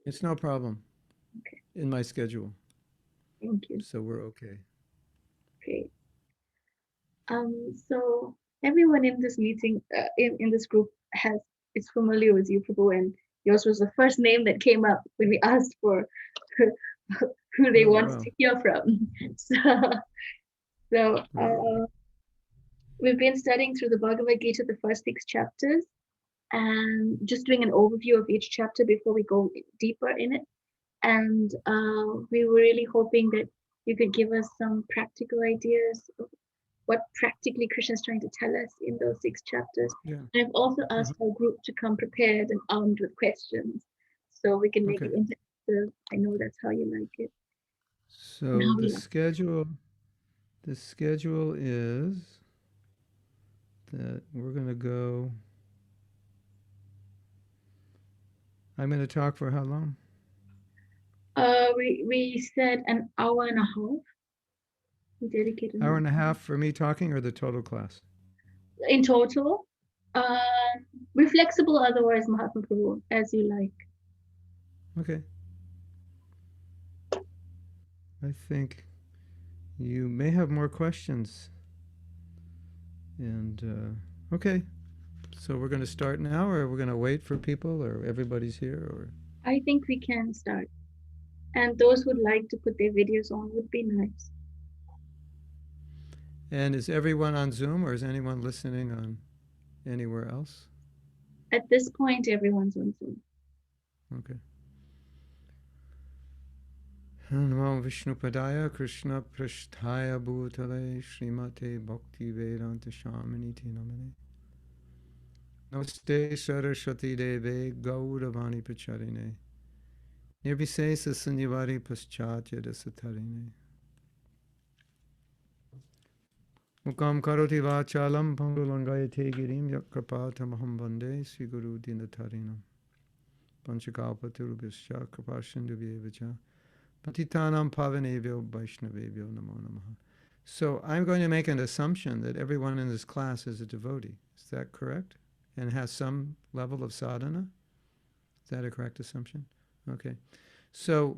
It's no problem Okay, in my schedule, thank you. so we're okay. Great. So everyone in this meeting, in this group, has is familiar with you, Prabhu, and yours was the first name that came up when we asked for who they Oh, wanted wow. to hear from. So, so Really? we've been studying through the Bhagavad Gita, the first six chapters, and just doing an overview of each chapter before we go deeper in it. And we were really hoping that you could give us some practical ideas of what practically Krishna is trying to tell us in those six chapters. Yeah. And I've also Uh-huh. asked our group to come prepared and armed with questions so we can make Okay. it interactive. I know that's how you like it. And So how we like the schedule is that we're going to go. I'm going to talk for how long? we said an hour and a half. We dedicated Hour an and a half for me talking or the total class? in total. We're flexible otherwise, Mahatma Prabhu, as you like. Okay. I think you may have more questions. And okay. So we're going to start now, or we're going to wait for people, or everybody's here, or. I think we can start. And those who'd like to put their videos on would be nice. And is everyone on Zoom, or is anyone listening on anywhere else? At this point, everyone's on Zoom. Okay. Namo Vishnupadaya Krishna Prasthaya Bhutale Srimate Bhakti Vedanta Shamaniti Namane Namaste Saraswati Deve Gauravani Pacharine Nirvisesa Sanyavari Paschatya Dasatarine Mukam Karoti Vachalam Pangulangayate Girim Yakrapatamaham Vande Sri Guru Dinatarinam Panchakalpatirubhischa Krapashinduvyavacha Patitanam Pavanebhyo Vaishnavebhyo Namo Namaha. So I'm going to make an assumption that everyone in this class is a devotee. Is that correct? And has some level of sadhana? Is that a correct assumption? Okay. So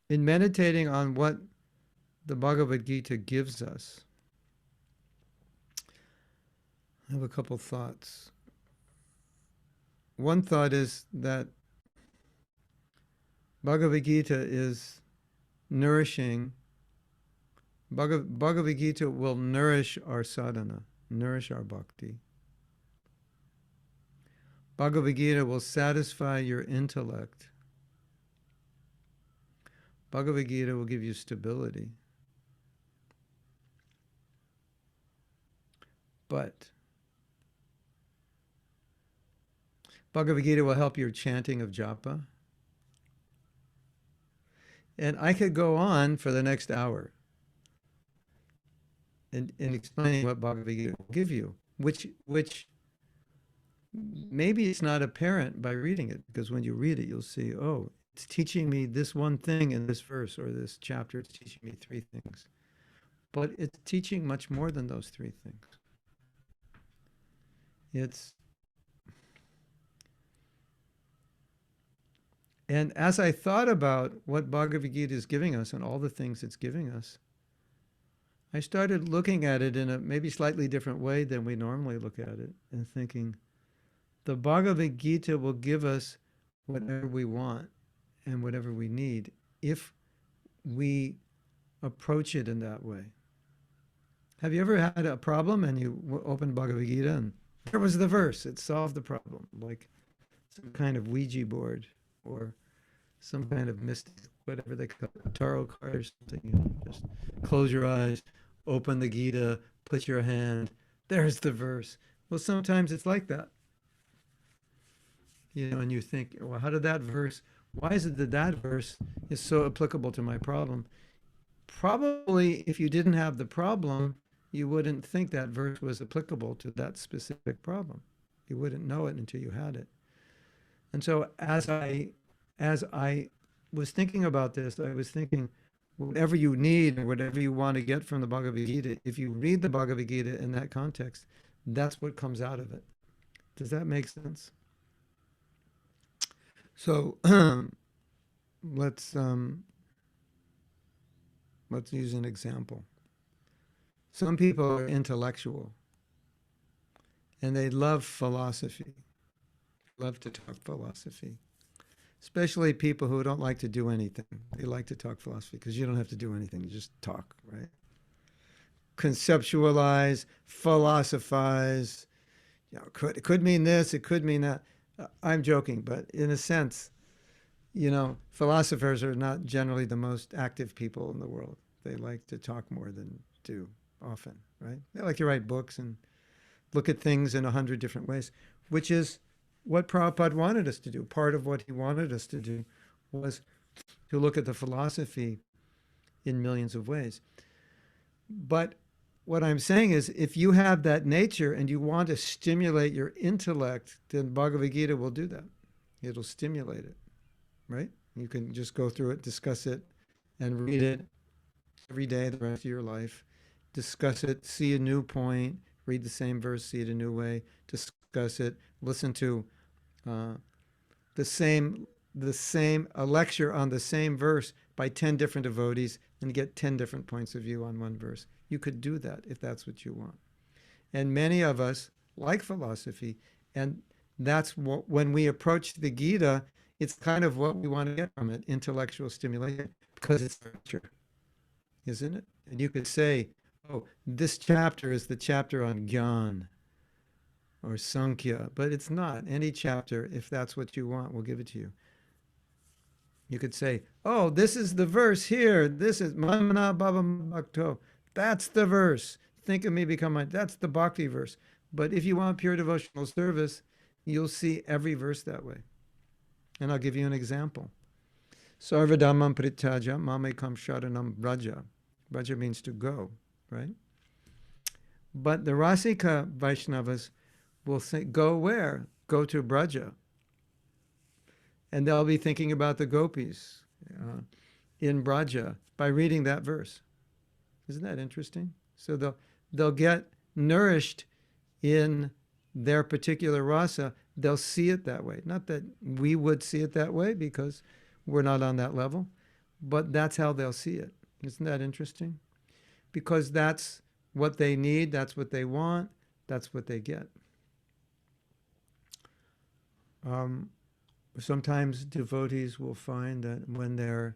in meditating on what the Bhagavad Gita gives us, I have a couple thoughts. One thought is that Bhagavad Gita is nourishing, Bhagavad Gita will nourish our sadhana, nourish our bhakti. Bhagavad Gita will satisfy your intellect. Bhagavad Gita will give you stability. But Bhagavad Gita will help your chanting of japa. And I could go on for the next hour in explaining what Bhagavad Gita will give you, which maybe it's not apparent by reading it, because when you read it, you'll see, oh, it's teaching me this one thing in this verse or this chapter. It's teaching me three things. But it's teaching much more than those three things. It's And as I thought about what Bhagavad Gita is giving us and all the things it's giving us, I started looking at it in a maybe slightly different way than we normally look at it, and thinking the Bhagavad Gita will give us whatever we want and whatever we need if we approach it in that way. Have you ever had a problem and you opened Bhagavad Gita and there was the verse? It solved the problem, like some kind of Ouija board or some kind of mystic, whatever they call it, a tarot card or something. Just close your eyes, open the Gita, put your hand, there's the verse. Well, sometimes it's like that, and you think, well, how did that verse, why is it that that verse is so applicable to my problem? Probably if you didn't have the problem, you wouldn't think that verse was applicable to that specific problem. You wouldn't know it until you had it. And so as I was thinking about this, I was thinking whatever you need or whatever you want to get from the Bhagavad Gita, if you read the Bhagavad Gita in that context, that's what comes out of it. Does that make sense? So let's use an example. Some people are intellectual and they love philosophy, love to talk philosophy, especially people who don't like to do anything. They like to talk philosophy because you don't have to do anything, you just talk, right? Conceptualize, philosophize. It could mean this, it could mean that. I'm joking, but in a sense, philosophers are not generally the most active people in the world. They like to talk more than do often, right? They like to write books and look at things in 100 different ways, which is what Prabhupada wanted us to do. Part of what he wanted us to do was to look at the philosophy in millions of ways. But what I'm saying is, if you have that nature and you want to stimulate your intellect, then Bhagavad Gita will do that. It'll stimulate it, right? You can just go through it, discuss it, and read it every day the rest of your life. Discuss it, see a new point, read the same verse, see it a new way, discuss it, listen to the same a lecture on the same verse by 10 different devotees and get 10 different points of view on one verse. You could do that if that's what you want. And many of us like philosophy, and that's what, when we approach the Gita, it's kind of what we want to get from it, intellectual stimulation, because it's literature, isn't it? And you could say, oh, this chapter is the chapter on Gyan or Sankhya, but it's not. Any chapter, if that's what you want, we'll give it to you. You could say, oh, this is the verse here. This is Mamana Baba Bhakto. That's the verse. Think of me, become mine. That's the Bhakti verse. But if you want pure devotional service, you'll see every verse that way. And I'll give you an example. Sarvadhamam prityaja mamekam sharanam braja. Braja means to go, right? But the Rasika Vaishnavas will say, go where? Go to Braja. And they'll be thinking about the gopis in Braja by reading that verse. Isn't that interesting? So they'll get nourished in their particular rasa. They'll see it that way. Not that we would see it that way because we're not on that level, but that's how they'll see it. Isn't that interesting? Because that's what they need, that's what they want, that's what they get. Sometimes devotees will find that when they're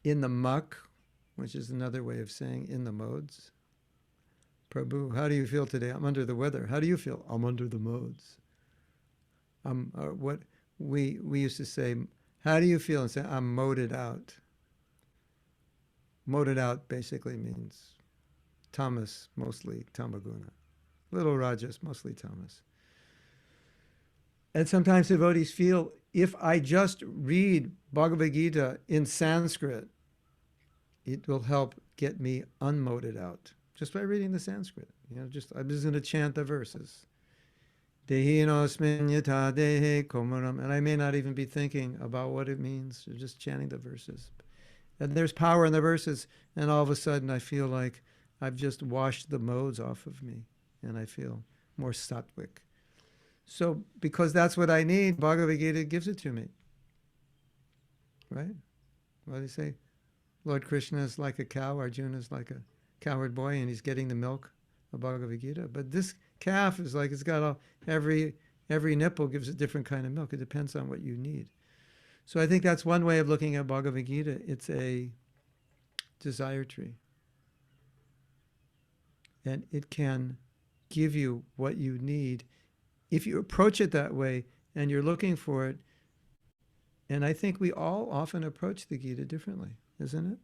in the muck, which is another way of saying in the modes. Prabhu, how do you feel today? I'm under the weather. How do you feel? I'm under the modes. What we used to say, how do you feel? And say, I'm moded out. Moded out basically means tamas, mostly tamaguna. Little rajas, mostly tamas. And sometimes devotees feel, if I just read Bhagavad Gita in Sanskrit, it will help get me unmoded out. Just by reading the Sanskrit. I'm just going to chant the verses. Dehinosmin yata dehe komaram. And I may not even be thinking about what it means. Just chanting the verses. And there's power in the verses. And all of a sudden I feel like I've just washed the modes off of me. And I feel more sattvic. So, because that's what I need, Bhagavad Gita gives it to me. Right? What do you say? Lord Krishna is like a cow, Arjuna is like a cowherd boy, and he's getting the milk of Bhagavad Gita. But this calf is like, it's got every nipple gives a different kind of milk. It depends on what you need. So I think that's one way of looking at Bhagavad Gita. It's a desire tree. And it can give you what you need if you approach it that way and you're looking for it. And I think we all often approach the Gita differently, isn't it?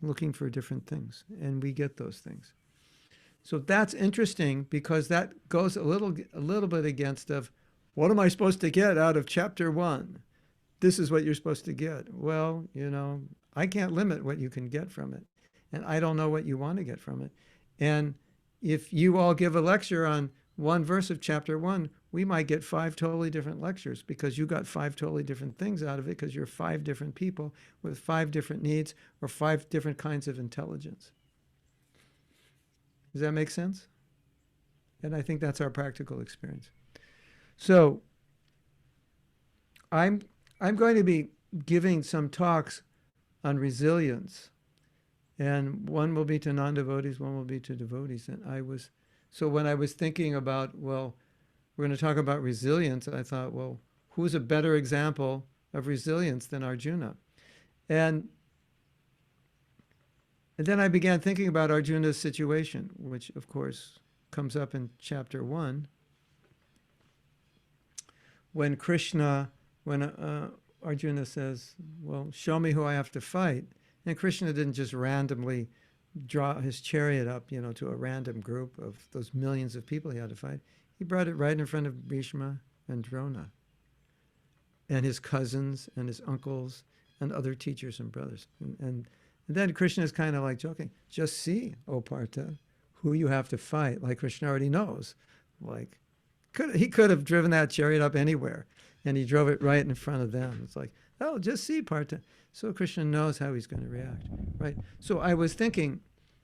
Looking for different things, and we get those things. So that's interesting because that goes a little bit against of, what am I supposed to get out of chapter 1? This is what you're supposed to get. Well, I can't limit what you can get from it, and I don't know what you want to get from it. And if you all give a lecture on one verse of chapter 1, we might get 5 totally different lectures because you got 5 totally different things out of it because you're 5 different people with 5 different needs or 5 different kinds of intelligence. Does that make sense? And I think that's our practical experience. So I'm I'm going to be giving some talks on resilience, and one will be to non-devotees, one will be to devotees. And so when I was thinking about, well, we're going to talk about resilience, I thought, well, who's a better example of resilience than Arjuna? And then I began thinking about Arjuna's situation, which of course comes up in chapter 1, when Arjuna says, well, show me who I have to fight. And Krishna didn't just randomly draw his chariot up, to a random group of those millions of people he had to fight. He brought it right in front of Bhishma and Drona and his cousins and his uncles and other teachers and brothers. And then Krishna is kind of like joking, just see, O Partha, who you have to fight. Like Krishna already knows. Like, he could have driven that chariot up anywhere, and he drove it right in front of them. It's like, oh, just see, Partha. So Krishna knows how he's going to react, right? So I was thinking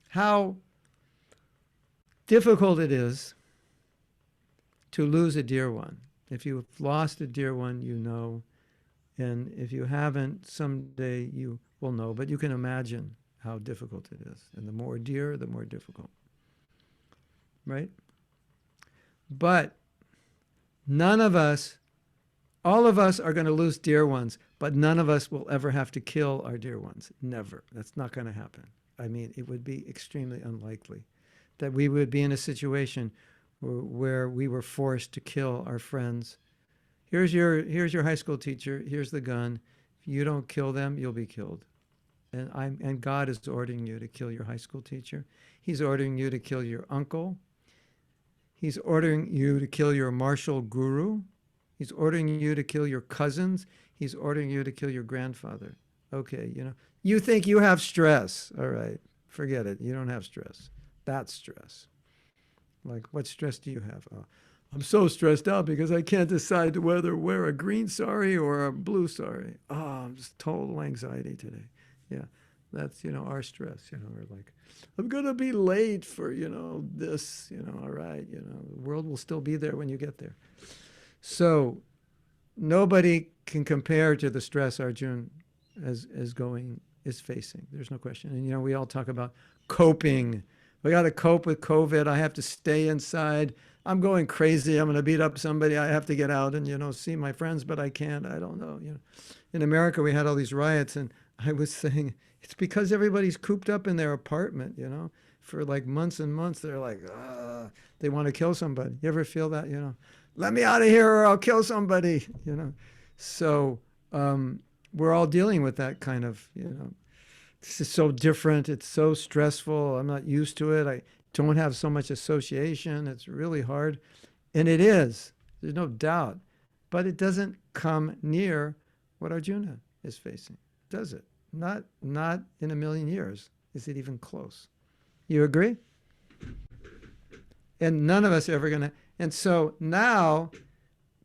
how difficult it is to lose a dear one. If you've lost a dear one, you know, and if you haven't, someday you will know. But you can imagine how difficult it is. And the more dear, the more difficult, right? But none of us, all of us are going to lose dear ones, but none of us will ever have to kill our dear ones. Never. That's not going to happen. I mean, it would be extremely unlikely that we would be in a situation where we were forced to kill our friends. Here's your high school teacher. Here's the gun. If you don't kill them, you'll be killed. And God is ordering you to kill your high school teacher. He's ordering you to kill your uncle. He's ordering you to kill your martial guru. He's ordering you to kill your cousins. He's ordering you to kill your grandfather. Okay, you think you have stress. All right, forget it. You don't have stress. That's stress. Like, what stress do you have? Oh, I'm so stressed out because I can't decide whether wear a green sari or a blue sari. Oh, I'm just total anxiety today. Yeah, that's, our stress. We're like, I'm going to be late for, this, all right, the world will still be there when you get there. So nobody can compare to the stress Arjuna is facing. There's no question. And, we all talk about coping. We got to cope with COVID. I have to stay inside. I'm going crazy. I'm going to beat up somebody. I have to get out and, see my friends, but I can't. I don't know. In America, we had all these riots, and I was saying it's because everybody's cooped up in their apartment, for like months and months. They're like, they want to kill somebody. You ever feel that, Let me out of here or I'll kill somebody, So we're all dealing with that kind of, this is so different. It's so stressful. I'm not used to it. I don't have so much association. It's really hard. And it is. There's no doubt. But it doesn't come near what Arjuna is facing, does it? Not in a million years is it even close. You agree? And none of us are ever going to. And so now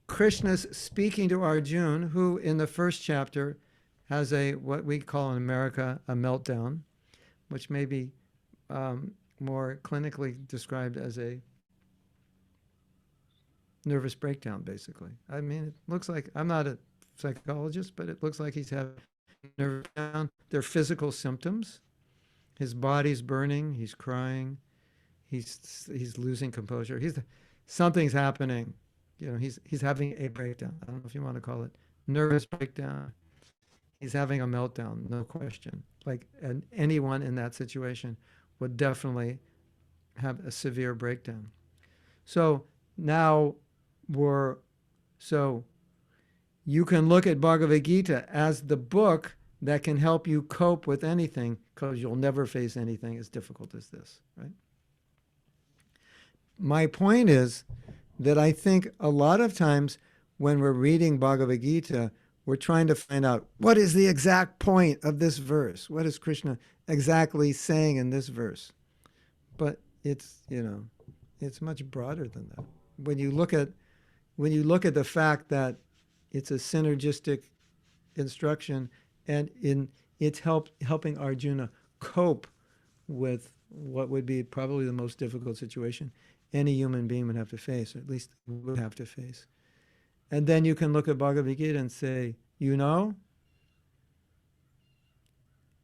Krishna's speaking to Arjuna, who in the first chapter has what we call in America a meltdown, which may be more clinically described as a nervous breakdown, basically. I mean, it looks like, I'm not a psychologist, but it looks like he's having a nervous breakdown. They're physical symptoms. His body's burning. He's crying. He's losing composure. Something's happening. He's having a breakdown. I don't know if you want to call it nervous breakdown. He's having a meltdown, no question. Like, and anyone in that situation would definitely have a severe breakdown. So now you can look at Bhagavad-gita as the book that can help you cope with anything, because you'll never face anything as difficult as this, right? My point is that I think a lot of times when we're reading Bhagavad-gita, we're trying to find out what is the exact point of this verse. What is Krishna exactly saying in this verse? But it's much broader than that. When you look at the fact that it's a synergistic instruction, and it's helping Arjuna cope with what would be probably the most difficult situation any human being would have to face, or at least would have to face. And then you can look at Bhagavad Gita and say, you know,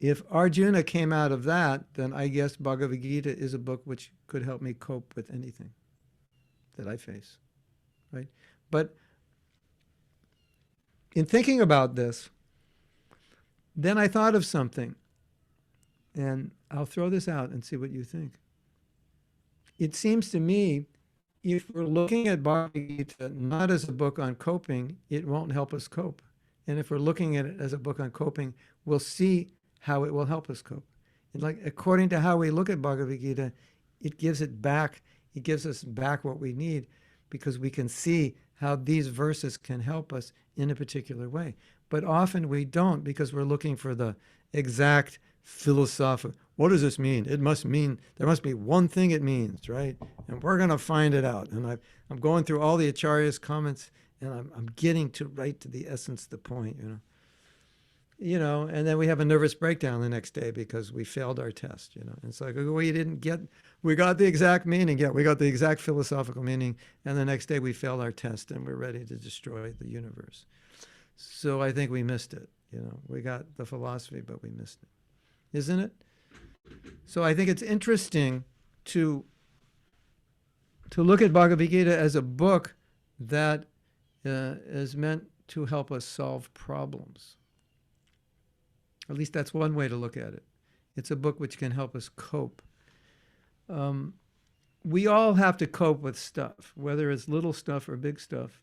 if Arjuna came out of that, then I guess Bhagavad Gita is a book which could help me cope with anything that I face, right? But in thinking about this, then I thought of something, and I'll throw this out and see what you think. It seems to me, if we're looking at Bhagavad Gita not as a book on coping, it won't help us cope. And if we're looking at it as a book on coping, we'll see how it will help us cope. And like according to how we look at Bhagavad Gita, it gives it back. It gives us back what we need, because we can see how these verses can help us in a particular way. But often we don't, because we're looking for the exact philosophical. What does this mean? It must mean, there must be one thing it means, right? And we're going to find it out. And I'm going through all the Acharya's comments, and I'm getting to right to the essence, the point, and then we have a nervous breakdown the next day because we failed our test, And it's like, we got the exact meaning. Yeah, we got the exact philosophical meaning. And the next day we failed our test and we're ready to destroy the universe. So I think we missed it. We got the philosophy, but we missed it. Isn't it? So I think it's interesting to look at Bhagavad Gita as a book that is meant to help us solve problems. At least that's one way to look at it. It's a book which can help us cope. We all have to cope with stuff, whether it's little stuff or big stuff.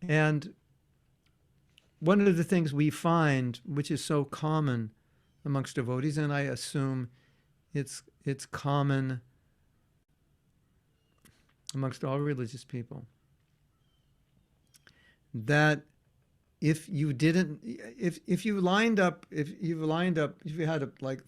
And one of the things we find, which is so common amongst devotees, and I assume it's common amongst all religious people, that if you had like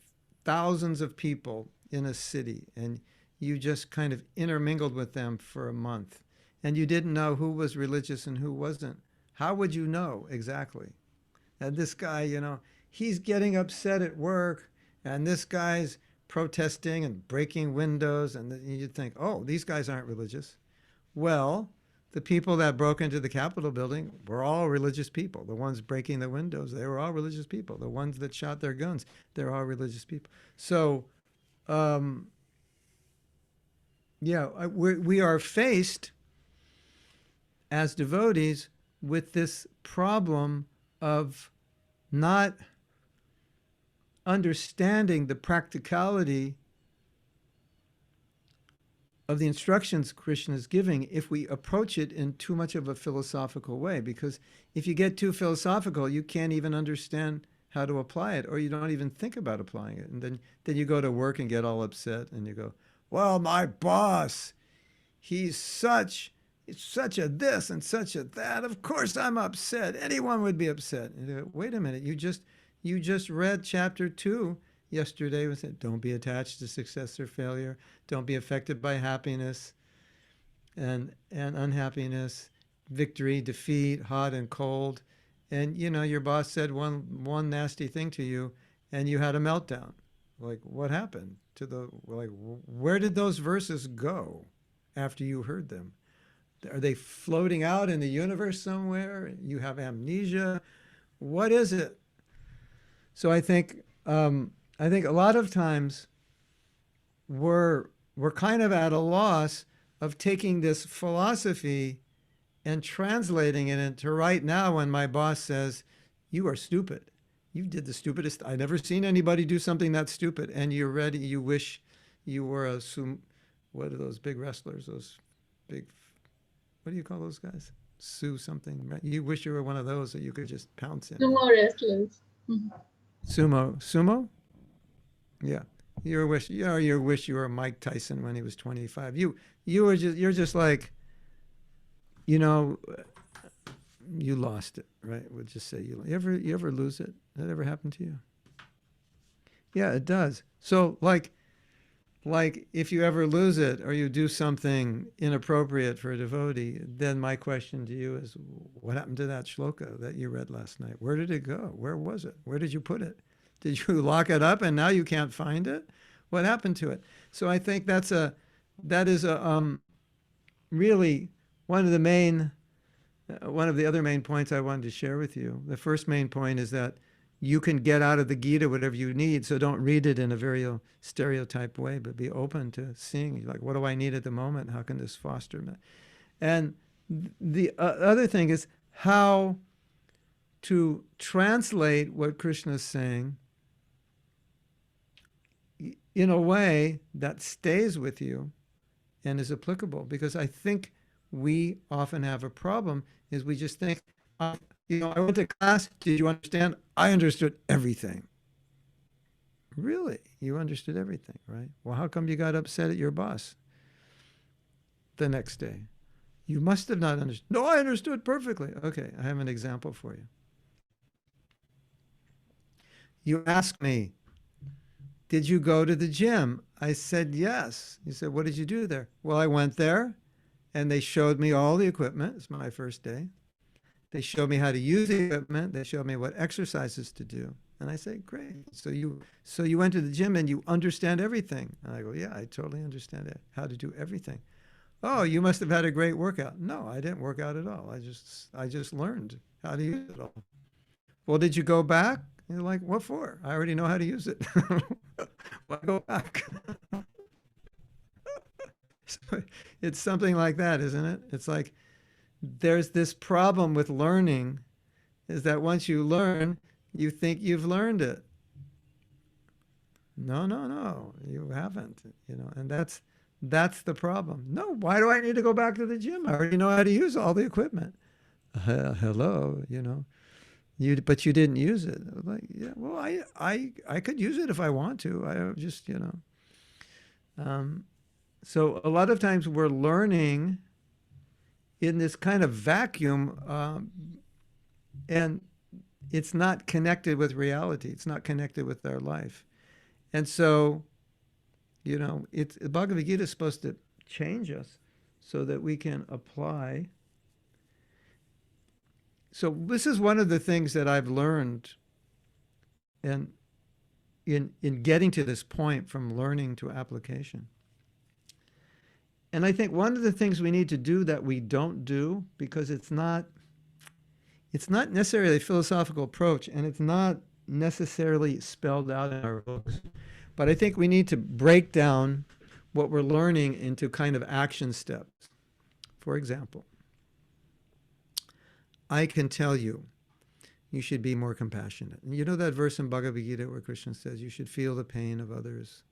thousands of people in a city and you just kind of intermingled with them for a month and you didn't know who was religious and who wasn't, how would you know exactly? And this guy, he's getting upset at work, and this guy's protesting and breaking windows, and you'd think, oh, these guys aren't religious. Well, the people that broke into the Capitol building were all religious people. The ones breaking the windows, they were all religious people. The ones that shot their guns, they're all religious people. So, we are faced as devotees with this problem of not understanding the practicality of the instructions Krishna is giving if we approach it in too much of a philosophical way. Because if you get too philosophical, you can't even understand how to apply it, or you don't even think about applying it. And then you go to work and get all upset, and you go, well, my boss, he's such a this and such a that. Of course I'm upset. Anyone would be upset. And you go, wait a minute, you just read chapter 2 yesterday. Was it, don't be attached to success or failure. Don't be affected by happiness and unhappiness, victory, defeat, hot and cold. And your boss said one nasty thing to you, and you had a meltdown. Like, what happened where did those verses go after you heard them? Are they floating out in the universe somewhere? You have amnesia? What is it? So I think a lot of times we're kind of at a loss of taking this philosophy and translating it into right now when my boss says, you are stupid. You did the stupidest. I've never seen anybody do something that stupid. And you're ready. You wish you were what are those big wrestlers? Those big, what do you call those guys? Something. Right? You wish you were one of those that you could just pounce in. Sumo wrestlers. Sumo? Yeah. You wish you were Mike Tyson when he was 25. You're just like, you lost it, right? We'll just say you ever lose it? That ever happened to you? Yeah, it does. So like if you ever lose it or you do something inappropriate for a devotee, then my question to you is, what happened to that shloka that you read last night? Where did it go? Where was it? Where did you put it? Did you lock it up and now you can't find it? What happened to it? So I think that is really one of the main one of the other main points I wanted to share with you. The first main point is that you can get out of the Gita whatever you need. So don't read it in a very stereotyped way, but be open to seeing, like, what do I need at the moment? How can this foster me? And the other thing is how to translate what Krishna is saying in a way that stays with you and is applicable. Because I think we often have a problem is we just think, I went to class. Did you understand? I understood everything. Really? You understood everything, right? Well, how come you got upset at your boss the next day? You must have not understood. No, I understood perfectly. Okay, I have an example for you. You ask me, did you go to the gym? I said, yes. You said, what did you do there? Well, I went there and they showed me all the equipment. It's my first day. They showed me how to use the equipment. They showed me what exercises to do. And I say, great. So you went to the gym and you understand everything. And I go, yeah, I totally understand it, how to do everything. Oh, you must have had a great workout. No, I didn't work out at all. I just learned how to use it all. Well, did you go back? And you're like, what for? I already know how to use it. Why go back? So it's something like that, isn't it? It's like there's this problem with learning is that once you learn, you think you've learned it. No, you haven't, and that's the problem. No, why do I need to go back to the gym? I already know how to use all the equipment. Hello, but you didn't use it. I was like, yeah, well, I could use it if I want to. I just, so a lot of times we're learning in this kind of vacuum, and it's not connected with reality. It's not connected with our life. And so, the Bhagavad Gita is supposed to change us so that we can apply. So this is one of the things that I've learned and in getting to this point from learning to application. And I think one of the things we need to do that we don't do, because it's not necessarily a philosophical approach and it's not necessarily spelled out in our books, but I think we need to break down what we're learning into kind of action steps. For example, I can tell you, you should be more compassionate. And you know that verse in Bhagavad Gita where Krishna says you should feel the pain of others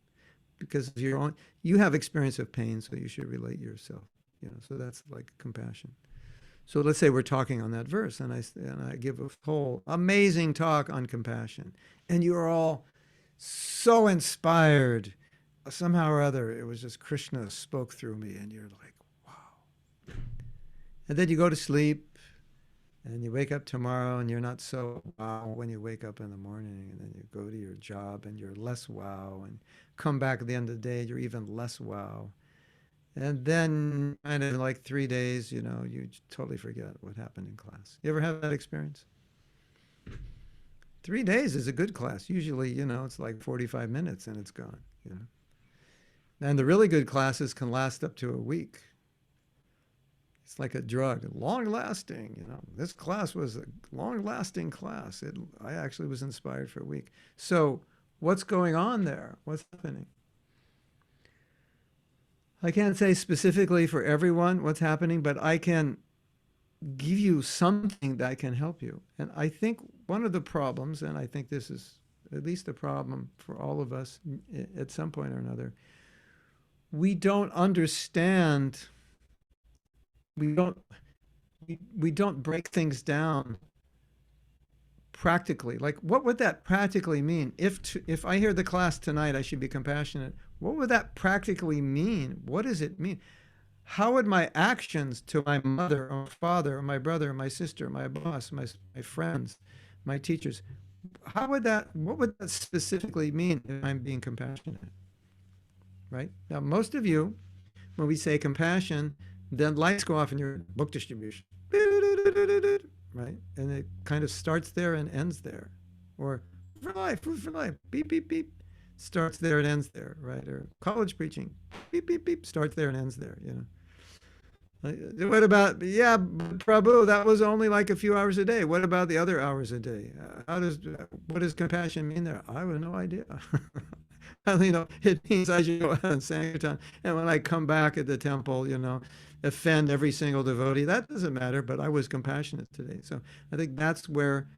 because of your own, you have experience of pain, so you should relate yourself. So that's like compassion. So let's say we're talking on that verse, and I give a whole amazing talk on compassion, and you're all so inspired. Somehow or other, it was just Krishna spoke through me, and you're like, wow. And then you go to sleep, and you wake up tomorrow, and you're not so wow when you wake up in the morning, and then you go to your job, and you're less wow, and come back at the end of the day, you're even less wow. And then kind of like 3 days, you totally forget what happened in class. You ever have that experience? 3 days is a good class. Usually, it's like 45 minutes and it's gone, And the really good classes can last up to a week. It's like a drug, long-lasting, This class was a long-lasting class. I actually was inspired for a week. So what's going on there? What's happening? I can't say specifically for everyone what's happening, but I can give you something that can help you. And I think one of the problems, and I think this is at least a problem for all of us at some point or another, we don't understand, we don't break things down practically. Like, what would that practically mean? If I hear the class tonight, I should be compassionate. What would that practically mean? What does it mean? How would my actions to my mother or father or my brother or my sister, my boss, my friends, my teachers, what would that specifically mean if I'm being compassionate? Right? Now, most of you, when we say compassion, then lights go off in your book distribution. Right? And it kind of starts there and ends there. Or food for life, beep, beep, beep, starts there and ends there, right? Or college preaching, beep, beep, beep, starts there and ends there, What about, yeah, Prabhu, that was only like a few hours a day. What about the other hours a day? What does compassion mean there? I have no idea. It means I should go out on Sankirtan. And when I come back at the temple, offend every single devotee. That doesn't matter, but I was compassionate today. So I think that's where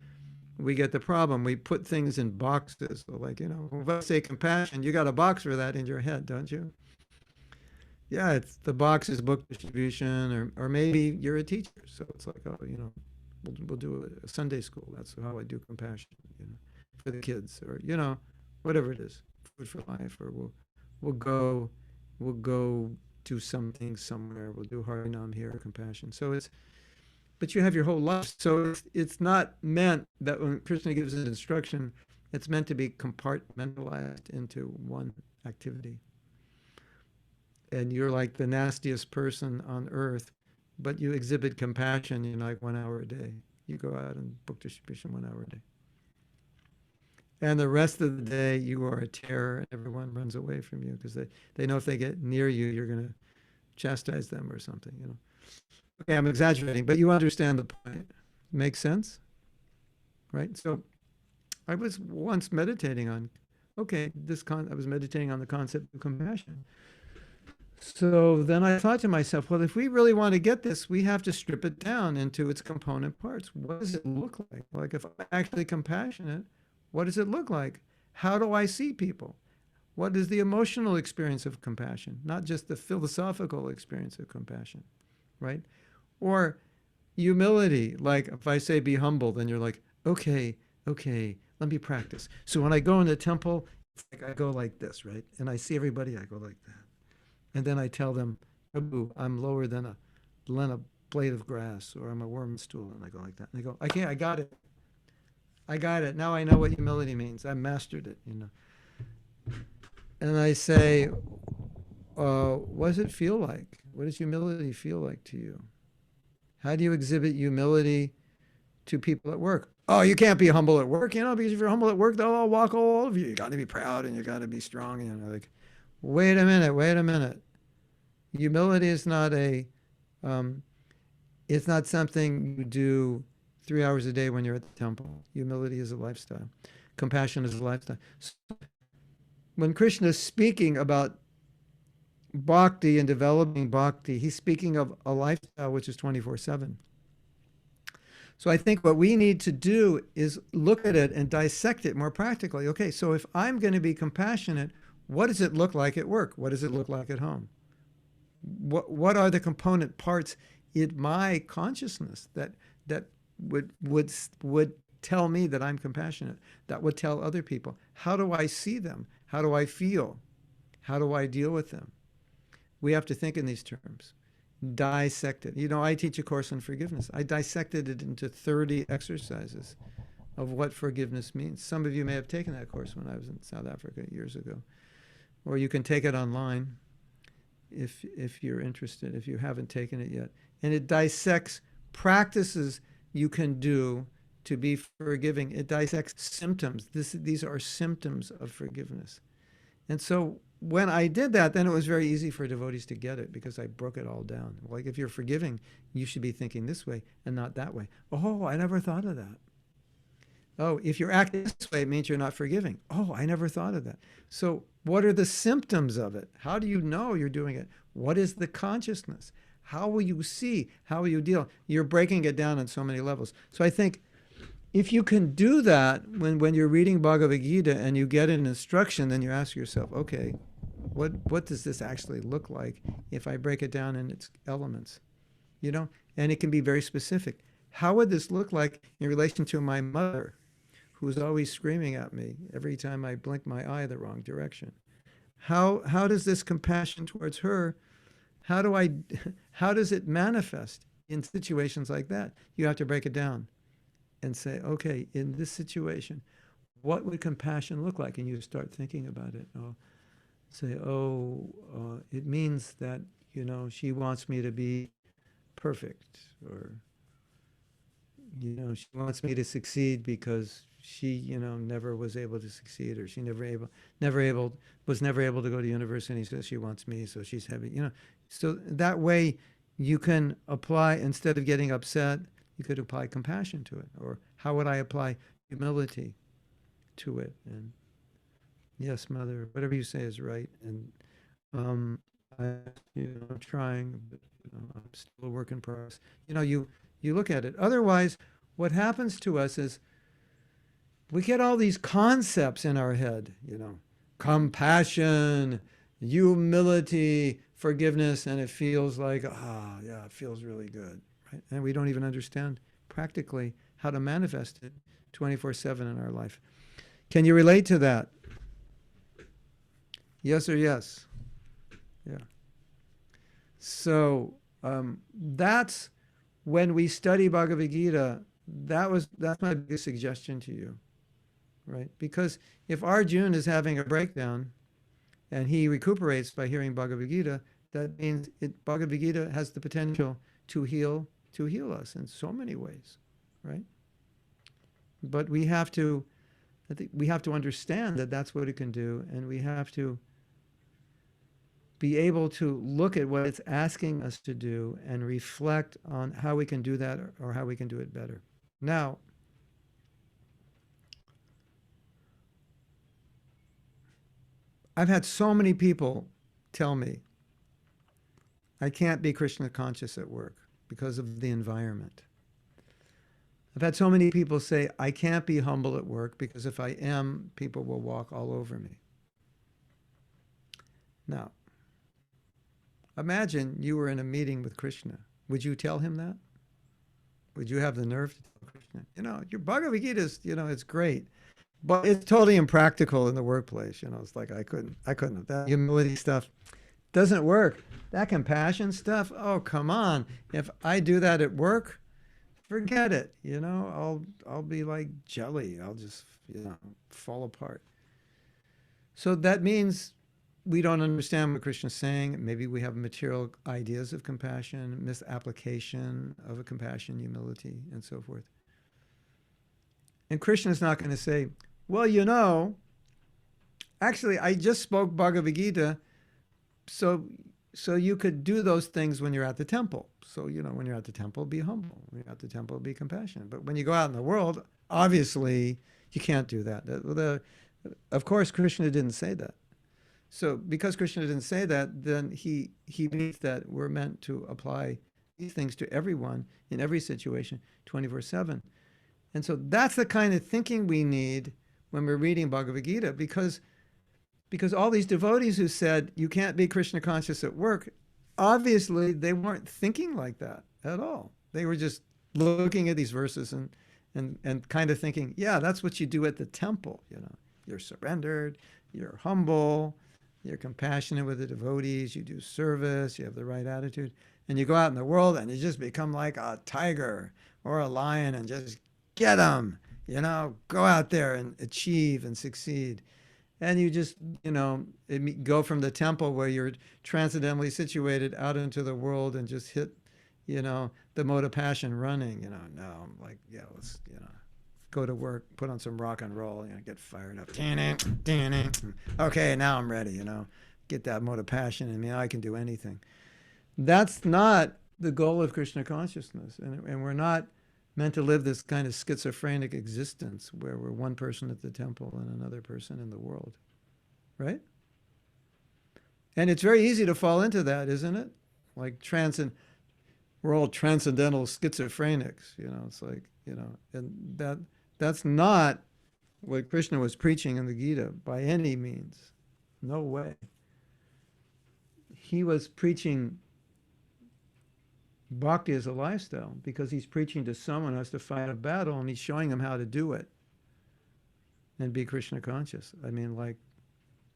we get the problem. We put things in boxes. So like, if I say compassion, you got a box for that in your head, don't you? Yeah, it's the box is book distribution, or maybe you're a teacher, so it's like, oh, we'll do a Sunday school. That's how I do compassion, for the kids, or whatever it is, food for life, or we'll go we'll go do something somewhere. We'll do Harinam here, compassion. But you have your whole life, so it's not meant that when Krishna gives an instruction, it's meant to be compartmentalized into one activity. And you're like the nastiest person on earth, but you exhibit compassion in like 1 hour a day. You go out and book distribution 1 hour a day. And the rest of the day, you are a terror, and everyone runs away from you because they know if they get near you, you're going to chastise them or something. Okay, I'm exaggerating, but you understand the point. Makes sense? Right? So I was once meditating on, I was meditating on the concept of compassion. So then I thought to myself, well, if we really want to get this, we have to strip it down into its component parts. What does it look like? Like if I'm actually compassionate, what does it look like? How do I see people? What is the emotional experience of compassion? Not just the philosophical experience of compassion, right? Or humility, like if I say be humble, then you're like, okay, let me practice. So when I go in the temple, it's like I go like this, right? And I see everybody, I go like that. And then I tell them, Prabhu, I'm lower than a blade of grass, or I'm a worm stool. And I go like that. And they go, I got it. I got it. Now I know what humility means. I mastered it, And I say, what does it feel like? What does humility feel like to you? How do you exhibit humility to people at work? Oh, you can't be humble at work, because if you're humble at work, they'll all walk all over you. You got to be proud and you got to be strong. Like, wait a minute. Humility is not it's not something you do 3 hours a day when you're at the temple. Humility is a lifestyle. Compassion is a lifestyle. So when Krishna is speaking about bhakti and developing bhakti, he's speaking of a lifestyle which is 24/7. So I think what we need to do is look at it and dissect it more practically. Okay, so if I'm going to be compassionate, what does it look like at work? What does it look like at home? What are the component parts in my consciousness that would tell me that I'm compassionate, that would tell other people? How do I see them? How do I feel? How do I deal with them? We have to think in these terms. Dissect it. I teach a course on forgiveness. I dissected it into 30 exercises of what forgiveness means. Some of you may have taken that course when I was in South Africa years ago. Or you can take it online if you're interested, if you haven't taken it yet. And it dissects practices you can do to be forgiving. It dissects symptoms. These are symptoms of forgiveness. And so when I did that, then it was very easy for devotees to get it because I broke it all down. Like if you're forgiving, you should be thinking this way and not that way. Oh, I never thought of that. Oh, if you're acting this way, it means you're not forgiving. Oh, I never thought of that. So what are the symptoms of it? How do you know you're doing it? What is the consciousness? How will you see? How will you deal? You're breaking it down on so many levels. So I think if you can do that when you're reading Bhagavad-gita and you get an instruction, then you ask yourself, okay, what does this actually look like if I break it down in its elements? And it can be very specific. How would this look like in relation to my mother, who's always screaming at me every time I blink my eye the wrong direction? How does this compassion towards her, how does it manifest in situations like that? You have to break it down and say, okay, in this situation, what would compassion look like? And you start thinking about it. It means that, she wants me to be perfect, or, she wants me to succeed because she, never was able to succeed, or she was never able to go to university, so she wants me, so she's heavy, So that way you can apply, instead of getting upset, you could apply compassion to it. Or how would I apply humility to it? And yes, Mother, whatever you say is right. And I, I'm trying, but I'm still a work in progress. You look at it. Otherwise, what happens to us is we get all these concepts in our head, compassion, humility, forgiveness, and it feels like, yeah, it feels really good, right? And we don't even understand practically how to manifest it 24/7 in our life. Can you relate to that? Yes or yes? Yeah. So that's when we study Bhagavad-gita, that's my biggest suggestion to you, right? Because if Arjuna is having a breakdown and he recuperates by hearing Bhagavad-gita, that means Bhagavad-gita has the potential to heal us in so many ways, right? But I think we have to understand that that's what it can do, and we have to be able to look at what it's asking us to do and reflect on how we can do that or how we can do it better. Now, I've had so many people tell me I can't be Krishna conscious at work because of the environment. I've had so many people say I can't be humble at work because if I am, people will walk all over me. Now, imagine you were in a meeting with Krishna. Would you tell him that? Would you have the nerve to tell Krishna, your Bhagavad Gita is, it's great, but it's totally impractical in the workplace. It's like I couldn't. That humility stuff doesn't work. That compassion stuff, oh, come on. If I do that at work, forget it. I'll be like jelly. I'll just, fall apart. So that means we don't understand what Krishna's saying. Maybe we have material ideas of compassion, misapplication of a compassion, humility, and so forth. And Krishna's not going to say, well, actually, I just spoke Bhagavad Gita, so you could do those things when you're at the temple. So, when you're at the temple, be humble. When you're at the temple, be compassionate. But when you go out in the world, obviously, you can't do that. Of course, Krishna didn't say that. So because Krishna didn't say that, then he means that we're meant to apply these things to everyone in every situation, 24/7. And so that's the kind of thinking we need when we're reading Bhagavad Gita, because all these devotees who said you can't be Krishna conscious at work, obviously they weren't thinking like that at all. They were just looking at these verses and kind of thinking, yeah, that's what you do at the temple. You're surrendered, you're humble, you're compassionate with the devotees, you do service, you have the right attitude, and you go out in the world and you just become like a tiger or a lion and just get them, go out there and achieve and succeed. And you just, go from the temple where you're transcendently situated out into the world and just hit, the mode of passion running, no, I'm like, yeah, let's, go to work, put on some rock and roll, get fired up. Okay, now I'm ready, get that mode of passion. I can do anything. That's not the goal of Krishna consciousness. And we're not meant to live this kind of schizophrenic existence where we're one person at the temple and another person in the world, right? And it's very easy to fall into that, isn't it? Like we're all transcendental schizophrenics, it's like, and that's not what Krishna was preaching in the Gita by any means. No way. He was preaching bhakti as a lifestyle because he's preaching to someone who has to fight a battle, and he's showing them how to do it and be Krishna conscious.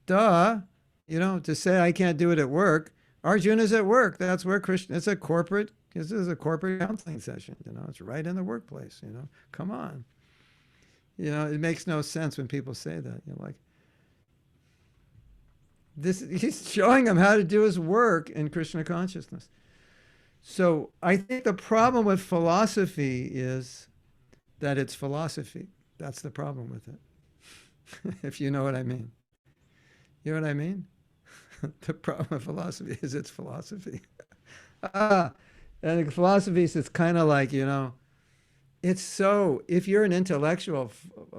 Duh, to say I can't do it at work. Arjuna's at work. That's where Krishna, this is a corporate counseling session, it's right in the workplace, come on. It makes no sense when people say that. He's showing him how to do his work in Krishna consciousness. So I think the problem with philosophy is that it's philosophy. That's the problem with it. If you know what I mean. You know what I mean? The problem with philosophy is it's philosophy. And philosophy is kind of like, it's so, if you're an intellectual,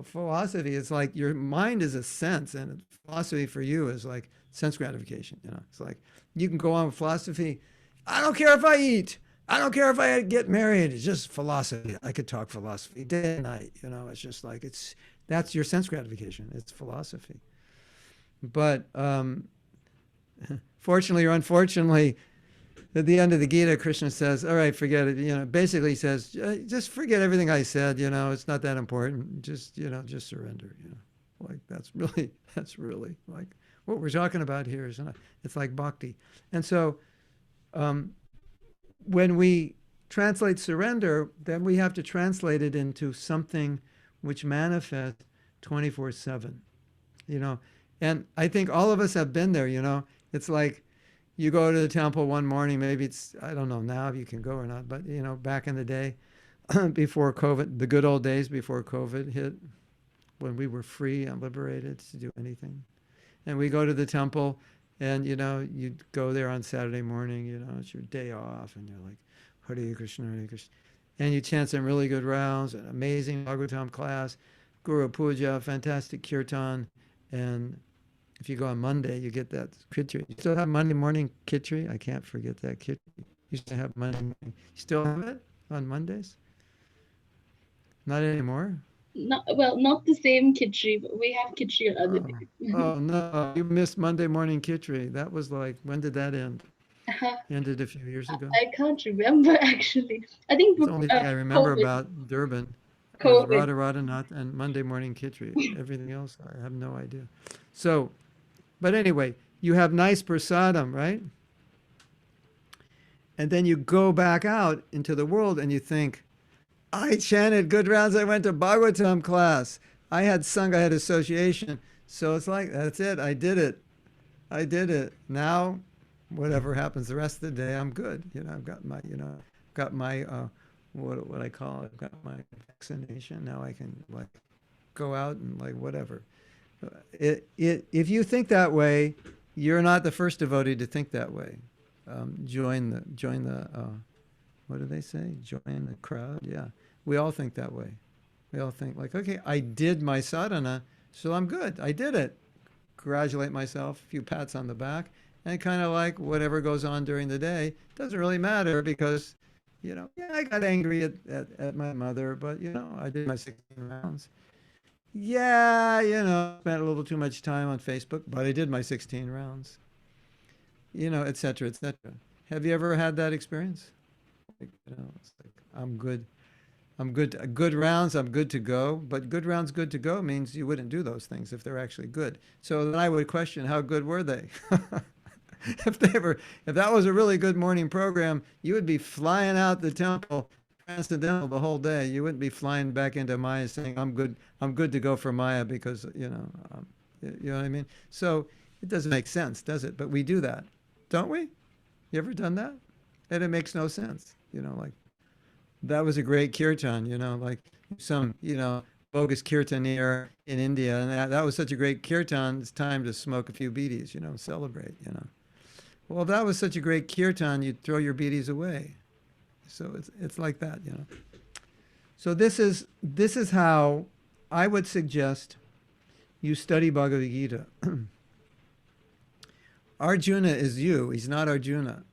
philosophy, it's like your mind is a sense, and philosophy for you is like sense gratification. It's like you can go on with philosophy. I don't care if I eat. I don't care if I get married. It's just philosophy. I could talk philosophy day and night. It's just like that's your sense gratification. It's philosophy. But fortunately or unfortunately, at the end of the Gita, Krishna says, "All right, forget it." Basically he says, "Just forget everything I said. It's not that important. Just surrender." Like that's really like what we're talking about here. It's like bhakti. And so, when we translate surrender, then we have to translate it into something which manifests 24/7. And I think all of us have been there. It's like you go to the temple one morning, maybe I don't know now if you can go or not, but back in the day, before COVID, the good old days before COVID hit, when we were free and liberated to do anything. And we go to the temple, and you go there on Saturday morning, it's your day off, and you're like, Hare Krishna, Hare Krishna. And you chant some really good rounds, an amazing Bhagavatam class, Guru Puja, fantastic kirtan, and if you go on Monday, you get that khichdi. You still have Monday morning khichdi? I can't forget that khichdi. You used to have Monday morning. You still have it on Mondays? Not anymore? Not the same khichdi, but we have khichdi on other Oh. days. Oh, no. You missed Monday morning khichdi. That was like, when did that end? Ended a few years ago. I can't remember actually. I think It's the only thing I remember COVID. about Durban was COVID. Radha Radhanath and Monday morning khichdi. Everything else, I have no idea. So, but anyway, you have nice prasadam, right? And then you go back out into the world and you think, I chanted good rounds. I went to Bhagavatam class. I had Sangha, I had association. So it's like, that's it. I did it. I did it. Now, whatever happens the rest of the day, I'm good. I've got my, what I call it, I've got my vaccination. Now I can like go out and like whatever. If you think that way, you're not the first devotee to think that way. Join the what do they say? Join the crowd. Yeah, we all think that way. We all think like, okay, I did my sadhana, so I'm good. I did it. Congratulate myself, a few pats on the back, and kind of like whatever goes on during the day doesn't really matter because, yeah, I got angry at my mother, but I did my 16 rounds. Yeah, spent a little too much time on Facebook, but I did my 16 rounds. Et cetera, et cetera. Have you ever had that experience? Like, it's like I'm good. I'm good. Good rounds. I'm good to go. But good rounds, good to go means you wouldn't do those things if they're actually good. So then I would question how good were they? If that was a really good morning program, you would be flying out the temple transcendental the whole day. You wouldn't be flying back into Maya saying, I'm good to go for Maya because, you know what I mean? So it doesn't make sense, does it? But we do that, don't we? You ever done that? And it makes no sense, like that was a great kirtan, like some, bogus kirtanier in India. And that was such a great kirtan. It's time to smoke a few beedis, celebrate, Well, if that was such a great kirtan, you'd throw your beedis away. So it's like that, So this is how I would suggest you study Bhagavad-gita. Arjuna is you. He's not Arjuna.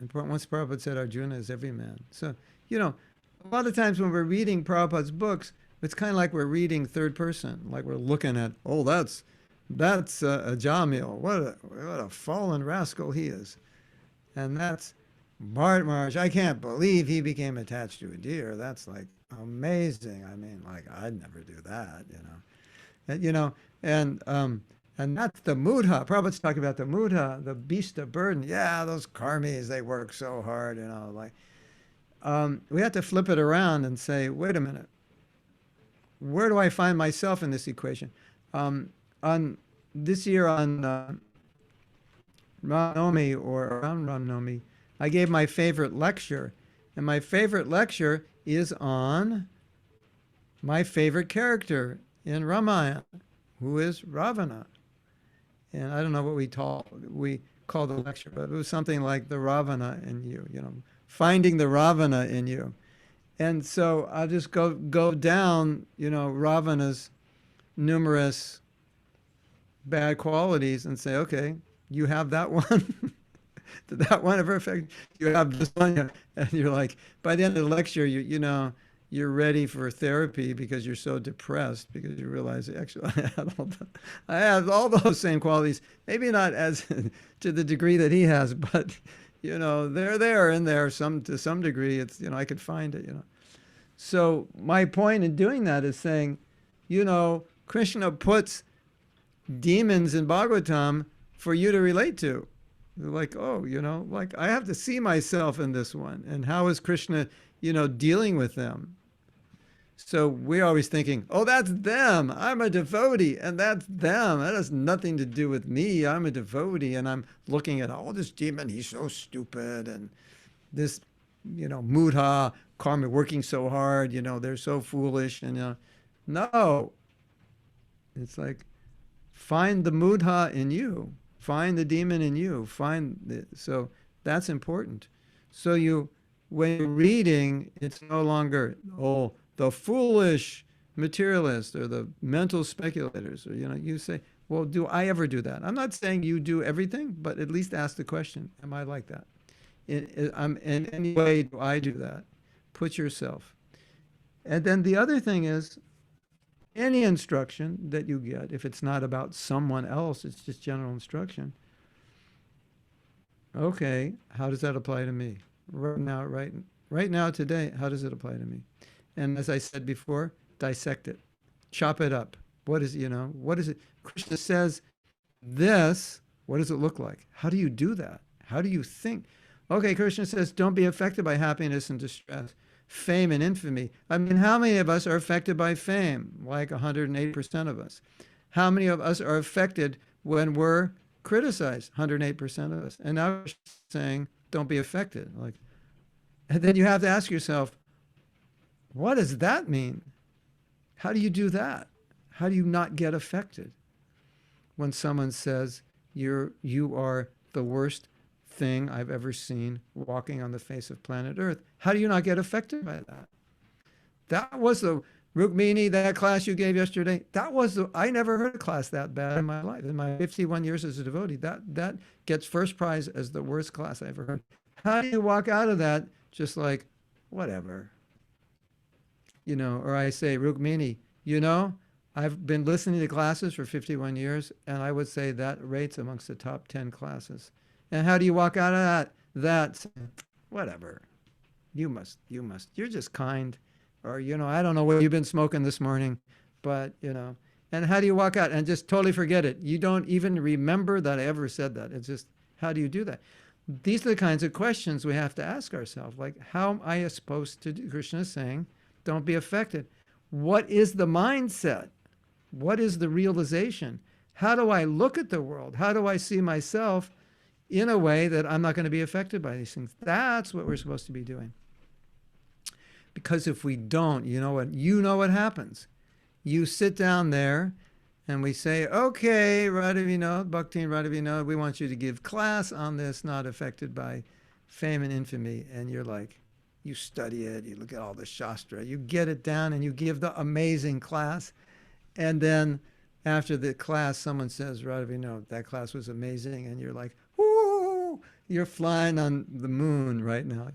And once Prabhupada said Arjuna is every man. So, a lot of times when we're reading Prabhupada's books, it's kind of like we're reading third person. Like we're looking at, that's a Jamil. What a fallen rascal he is. And that's Bharat Maharaj. I can't believe he became attached to a deer. That's like amazing. I mean, like I'd never do that, And that's the mudha. Prabhupada's talking about the mudha, the beast of burden. Yeah, those karmis, they work so hard, we have to flip it around and say, wait a minute. Where do I find myself in this equation? On this year on Ramnami or around Ramnami, I gave my favorite lecture. And my favorite lecture is on my favorite character in Ramayana, who is Ravana. And I don't know what we call the lecture, but it was something like the Ravana in you, finding the Ravana in you. And so I'll just go down, Ravana's numerous bad qualities and say, okay, you have that one. Did that one ever affect you? Have this one, and you're like, by the end of the lecture, you're ready for therapy because you're so depressed because you realize actually I have all those same qualities, maybe not as to the degree that he has, but they're there in there to some degree. It's I could find it. So my point in doing that is saying, Krishna puts demons in Bhagavatam for you to relate to. Like, oh, like I have to see myself in this one. And how is Krishna, dealing with them? So we're always thinking, oh, that's them. I'm a devotee and that's them. That has nothing to do with me. I'm a devotee and I'm looking at, oh, this demon, he's so stupid. And this, mudha, karma, working so hard, they're so foolish. And, no, it's like, find the mudha in you. Find the demon in you. So that's important. So when you're reading, it's no longer, oh, the foolish materialist or the mental speculators, or, you say, well, do I ever do that? I'm not saying you do everything, but at least ask the question, am I like that? In any way do I do that? Put yourself. And then the other thing is, any instruction that you get, if it's not about someone else, it's just general instruction. Okay, how does that apply to me? Right now, today, how does it apply to me? And as I said before, dissect it. Chop it up. What is it? Krishna says this, what does it look like? How do you do that? How do you think? Okay, Krishna says, don't be affected by happiness and distress, fame and infamy. I mean, how many of us are affected by fame? Like 108% of us. How many of us are affected when we're criticized? 108% of us. And now you're saying, don't be affected. And then you have to ask yourself, what does that mean? How do you do that? How do you not get affected when someone says you are the worst thing I've ever seen walking on the face of planet Earth? How do you not get affected by that? That was the Rukmini, that class you gave yesterday. I never heard a class that bad in my life. In my 51 years as a devotee, that gets first prize as the worst class I ever heard. How do you walk out of that just like, whatever? Or I say, Rukmini, I've been listening to classes for 51 years, and I would say that rates amongst the top 10 classes. And how do you walk out of that? Whatever. You're just kind. Or, I don't know what you've been smoking this morning, but, and how do you walk out and just totally forget it? You don't even remember that I ever said that. It's just, how do you do that? These are the kinds of questions we have to ask ourselves. Like, how am I supposed to do? Krishna is saying, don't be affected. What is the mindset? What is the realization? How do I look at the world? How do I see myself in a way that I'm not going to be affected by these things? That's what we're supposed to be doing. Because if we don't, you know what happens. You sit down there and we say, okay, Radha Vinod, Bhakti and Radha Vinod, we want you to give class on this, not affected by fame and infamy. And you're like, you study it, you look at all the Shastra, you get it down and you give the amazing class. And then after the class, someone says, Radha Vinod, that class was amazing. And you're like, whoo, you're flying on the moon right now,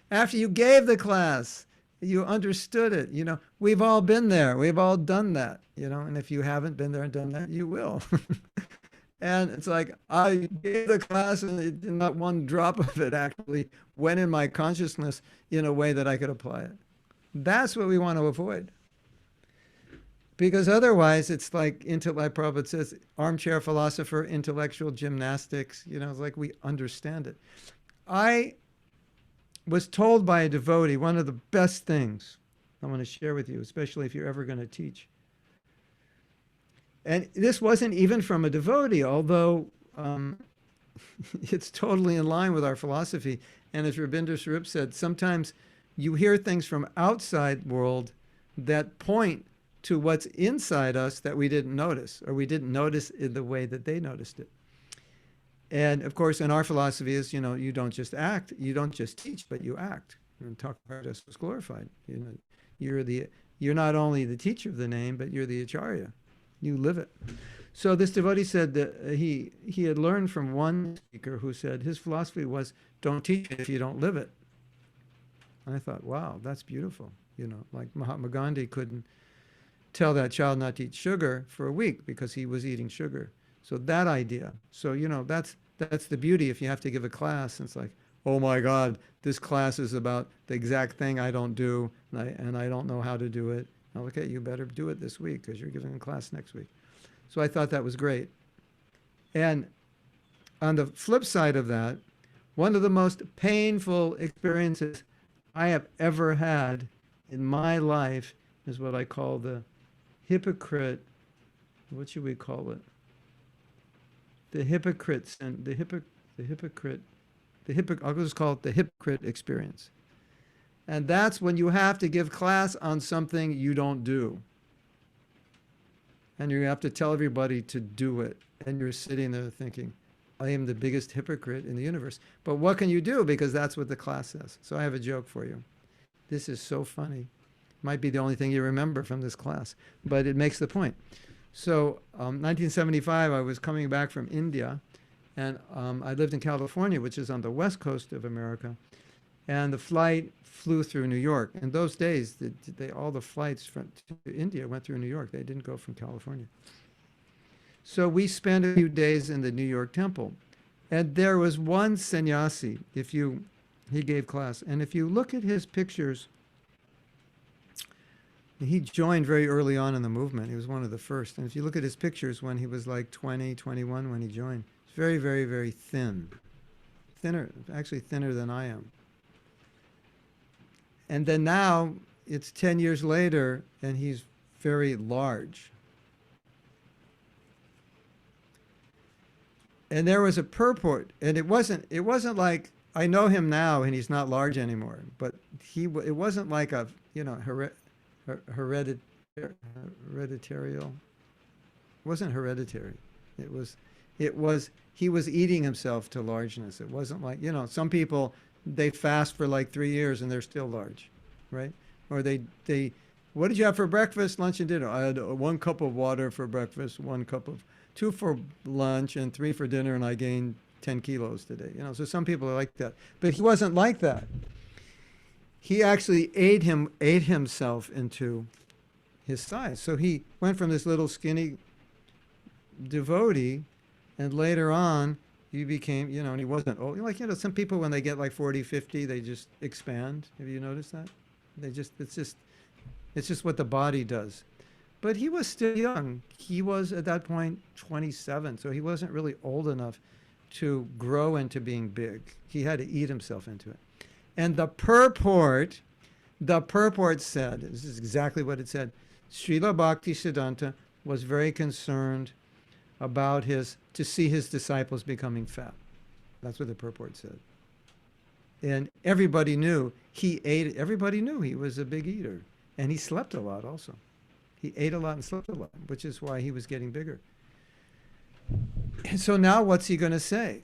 After you gave the class, you understood it. We've all been there. We've all done that, and if you haven't been there and done that, you will. And it's like, I gave the class and not one drop of it actually went in my consciousness in a way that I could apply it. That's what we want to avoid. Because otherwise, it's like, like Prabhupada says, armchair philosopher, intellectual gymnastics, it's like we understand it. I was told by a devotee, one of the best things I want to share with you, especially if you're ever going to teach. And this wasn't even from a devotee, although it's totally in line with our philosophy. And as Rabindra Swarup said, sometimes you hear things from outside world that point to what's inside us that we didn't notice, or we didn't notice in the way that they noticed it. And of course, in our philosophy is, you don't just act, you don't just teach, but you act. And talk about us was glorified. You're the you're not only the teacher of the name, but you're the acharya. You live it. So this devotee said that he had learned from one speaker who said his philosophy was, don't teach it if you don't live it. And I thought, wow, that's beautiful. Like Mahatma Gandhi couldn't tell that child not to eat sugar for a week because he was eating sugar. So that idea. So, that's the beauty. If you have to give a class, it's like, oh my God, this class is about the exact thing I don't do, and I don't know how to do it. Now, okay, you better do it this week because you're giving a class next week. So I thought that was great. And on the flip side of that, one of the most painful experiences I have ever had in my life is what I call the hypocrite, what should we call it? The hypocrites and I'll just call it the hypocrite experience. And that's when you have to give class on something you don't do. And you have to tell everybody to do it. And you're sitting there thinking, I am the biggest hypocrite in the universe. But what can you do? Because that's what the class says. So I have a joke for you. This is so funny. Might be the only thing you remember from this class, but it makes the point. So 1975, I was coming back from India, and I lived in California, which is on the west coast of America. And the flight flew through New York. In those days, all the flights to India went through New York. They didn't go from California. So we spent a few days in the New York temple. And there was one sannyasi, he gave class. And if you look at his pictures, he joined very early on in the movement. He was one of the first. And if you look at his pictures when he was like 20, 21 when he joined, he's very, very, very thin. Actually thinner than I am. And then now, it's 10 years later, and he's very large. And there was a purport, and it wasn't like, I know him now, and he's not large anymore, but it wasn't like a, hereditary. It wasn't hereditary. He was eating himself to largeness. It wasn't like, some people, they fast for like 3 years and they're still large, right? Or what did you have for breakfast, lunch, and dinner? I had 1 cup of water for breakfast, 2 for lunch, and 3 for dinner, and I gained 10 kilos today. So some people are like that. But he wasn't like that. He actually ate himself into his size. So he went from this little skinny devotee, and later on, he became, and he wasn't old. Some people when they get like 40, 50, they just expand. Have you noticed that? It's just what the body does. But he was still young. He was at that point 27, so he wasn't really old enough to grow into being big. He had to eat himself into it. And the purport said, this is exactly what it said, Srila Bhaktisiddhanta was very concerned about to see his disciples becoming fat. That's what the purport said. And everybody knew everybody knew he was a big eater. And he slept a lot also. He ate a lot and slept a lot, which is why he was getting bigger. And so now what's he going to say?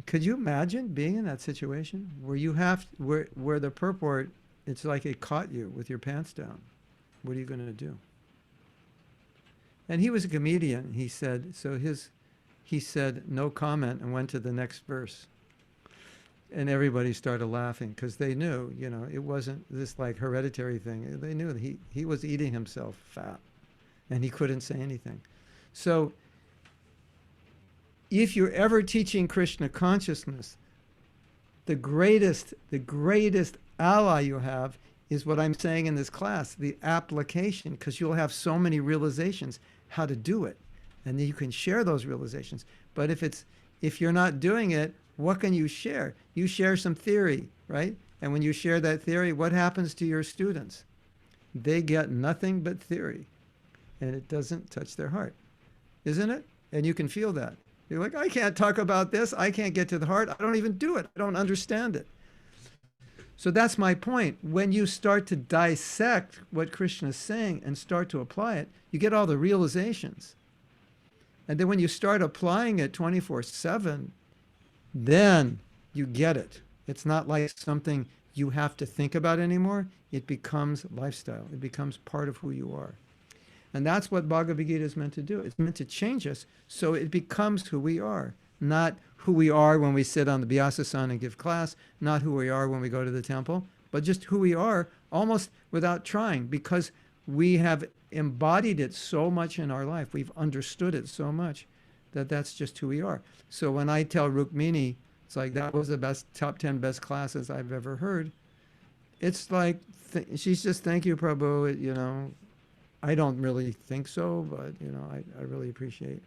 Could you imagine being in that situation where the purport, it's like it caught you with your pants down? What are you going to do? And he was a comedian. He said no comment and went to the next verse. And everybody started laughing because they knew, it wasn't this like hereditary thing. They knew that he was eating himself fat and he couldn't say anything. So if you're ever teaching Krishna consciousness, the greatest ally you have is what I'm saying in this class, the application, because you'll have so many realizations how to do it. And then you can share those realizations. But if you're not doing it, what can you share? You share some theory, right? And when you share that theory, what happens to your students? They get nothing but theory. And it doesn't touch their heart. Isn't it? And you can feel that. You're like, I can't talk about this. I can't get to the heart. I don't even do it. I don't understand it. So that's my point. When you start to dissect what Krishna is saying and start to apply it, you get all the realizations. And then when you start applying it 24/7, then you get it. It's not like something you have to think about anymore. It becomes lifestyle. It becomes part of who you are. And that's what Bhagavad Gita is meant to do. It's meant to change us so it becomes who we are. Not who we are when we sit on the Vyasasana and give class, not who we are when we go to the temple, but just who we are almost without trying, because we have embodied it so much in our life. We've understood it so much that that's just who we are. So when I tell Rukmini, it's like that was the best top 10 best classes I've ever heard. It's like she's just, thank you, Prabhu. I don't really think so, but I really appreciate.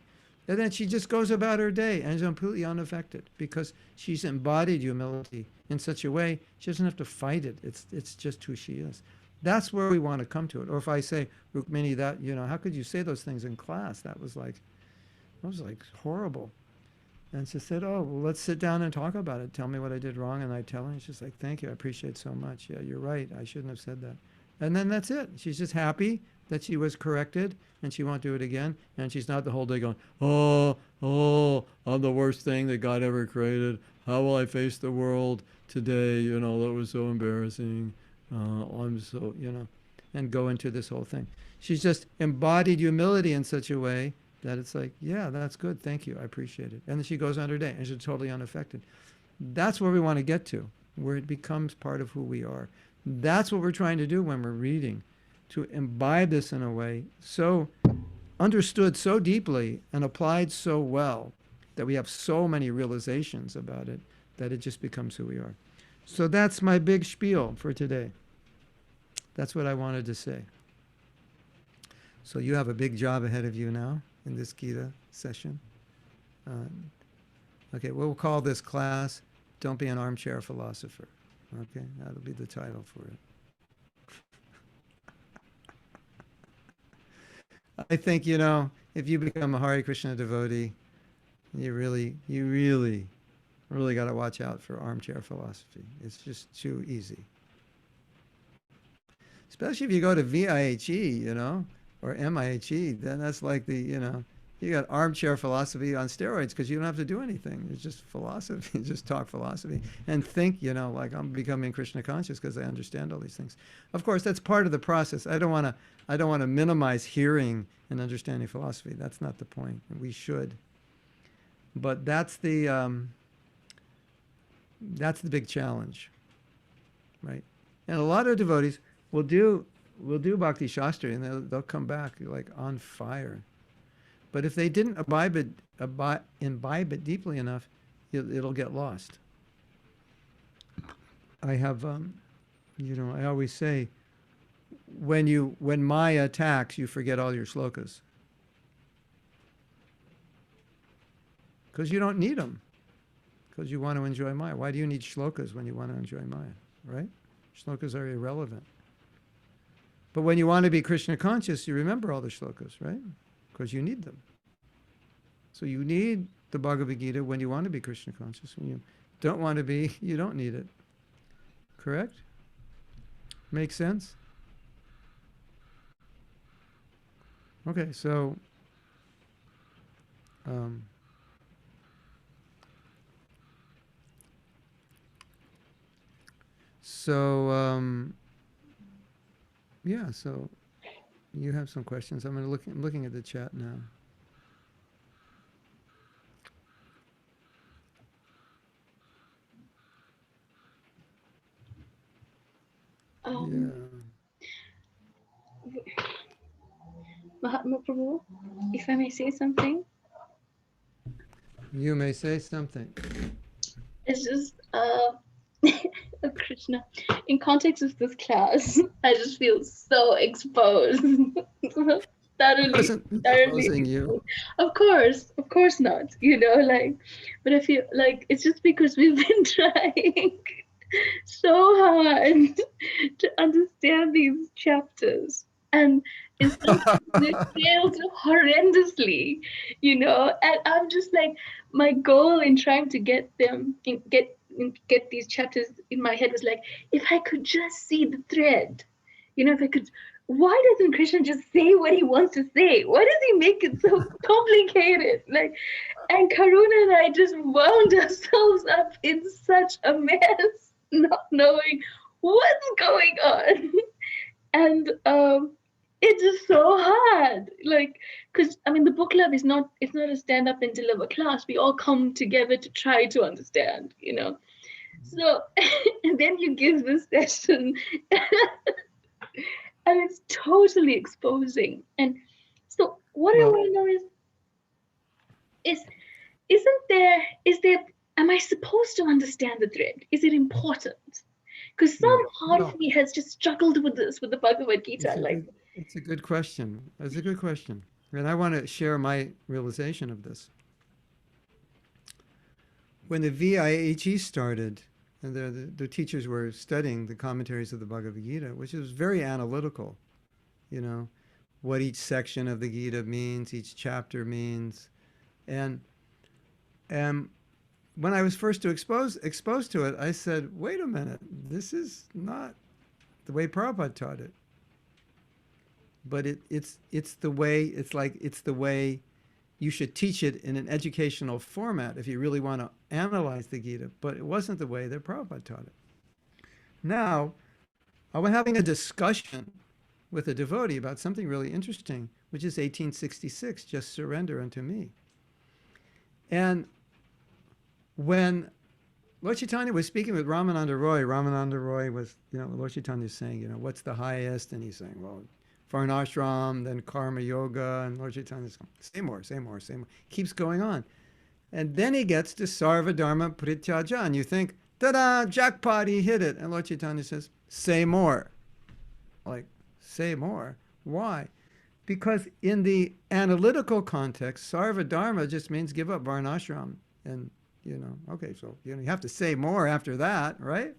And then she just goes about her day and is completely unaffected because she's embodied humility in such a way she doesn't have to fight it. It's just who she is. That's where we want to come to it. Or if I say, Rukmini, that how could you say those things in class? That was like horrible. And she said, oh, well, let's sit down and talk about it. Tell me what I did wrong. And I tell her, and she's like, thank you. I appreciate so much. Yeah, you're right. I shouldn't have said that. And then that's it. She's just happy that she was corrected and she won't do it again. And she's not the whole day going, oh, I'm the worst thing that God ever created. How will I face the world today? That was so embarrassing. I'm so, and go into this whole thing. She's just embodied humility in such a way that it's like, yeah, that's good. Thank you. I appreciate it. And then she goes on her day and she's totally unaffected. That's where we want to get to, where it becomes part of who we are. That's what we're trying to do when we're reading, to imbibe this in a way so understood so deeply and applied so well that we have so many realizations about it that it just becomes who we are. So that's my big spiel for today. That's what I wanted to say. So you have a big job ahead of you now in this Gita session. Okay, we'll call this class, Don't Be an Armchair Philosopher. Okay, that'll be the title for it. I think, if you become a Hare Krishna devotee, you really got to watch out for armchair philosophy. It's just too easy. Especially if you go to VIHE, or MIHE, then that's like you got armchair philosophy on steroids because you don't have to do anything. It's just philosophy, just talk philosophy and think, like I'm becoming Krishna conscious because I understand all these things. Of course, that's part of the process. I don't want to minimize hearing and understanding philosophy. That's not the point. We should. But that's the big challenge, right? And a lot of devotees will do Bhakti Shastri and they'll come back like on fire. But if they didn't imbibe it deeply enough, it'll get lost. I have, I always say, when Maya attacks, you forget all your shlokas. Because you don't need them. Because you want to enjoy Maya. Why do you need shlokas when you want to enjoy Maya, right? Shlokas are irrelevant. But when you want to be Krishna conscious, you remember all the shlokas, right? Because you need them. So you need the Bhagavad Gita when you want to be Krishna conscious. When you don't want to be, you don't need it. Correct? Makes sense? Okay, so yeah, so you have some questions. I'm looking at the chat now. Yeah. Mahatma Prabhu, if I may say something. You may say something. It's just Krishna. In context of this class, I just feel so exposed. Exposing you. Of course not. But I feel like it's just because we've been trying so hard to understand these chapters, and it's just they failed horrendously, and I'm just like, my goal in trying to get these chapters in my head was like, if I could just see the thread, if I could why doesn't Krishna just say what he wants to say? Why does he make it so complicated? Like, and Karuna and I just wound ourselves up in such a mess, not knowing what's going on. And it's just so hard. Like, because I mean, the book club is not, it's not a stand up and deliver class. We all come together to try to understand, you know. So, and then you give this session, and it's totally exposing. And so, what I Well, want to know is isn't there, is there, am I supposed to understand the thread? Is it important? Because yeah. some part of Well, me has just struggled with this, with the Bhagavad Gita. it's a Like, good it's a good question. It's a good question. And I want to share my realization of this. When the VIHE started, and the teachers were studying the commentaries of the Bhagavad Gita, which is very analytical, you know, what each section of the Gita means, each chapter means. And and when I was first exposed to it, I said, wait a minute, this is not the way Prabhupada taught it. But it's the way, it's the way you should teach it in an educational format if you really want to analyze the Gita. But it wasn't the way that Prabhupada taught it. Now, I was having a discussion with a devotee about something really interesting, which is 1866, just surrender unto me. And when Lord Chaitanya was speaking with Ramananda Roy was, Lord Chaitanya is saying, what's the highest? And he's saying, well, Varnashram, then Karma Yoga, and Lord Chaitanya is saying, say more. Keeps going on. And then he gets to Sarva Dharma Prityaja, and you think, ta-da, jackpot, he hit it. And Lord Chaitanya says, say more. Like, say more. Why? Because in the analytical context, Sarva Dharma just means give up Varnashram. And, okay, so you have to say more after that, right?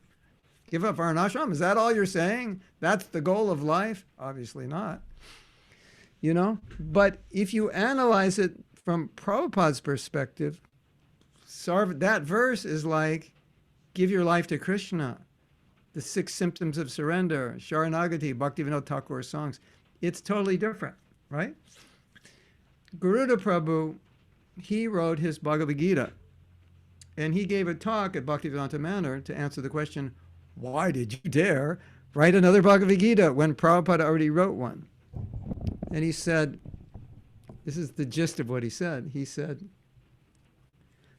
Give up Varnashram? Is that all you're saying? That's the goal of life? Obviously not. But if you analyze it from Prabhupada's perspective, that verse is like, give your life to Krishna. The 6 symptoms of surrender, Sharanagati, Bhaktivinoda Thakur's songs. It's totally different, right? Garuda Prabhu, he wrote his Bhagavad Gita. And he gave a talk at Bhaktivedanta Manor to answer the question, why did you dare write another Bhagavad Gita when Prabhupada already wrote one? And he said, this is the gist of what he said. He said,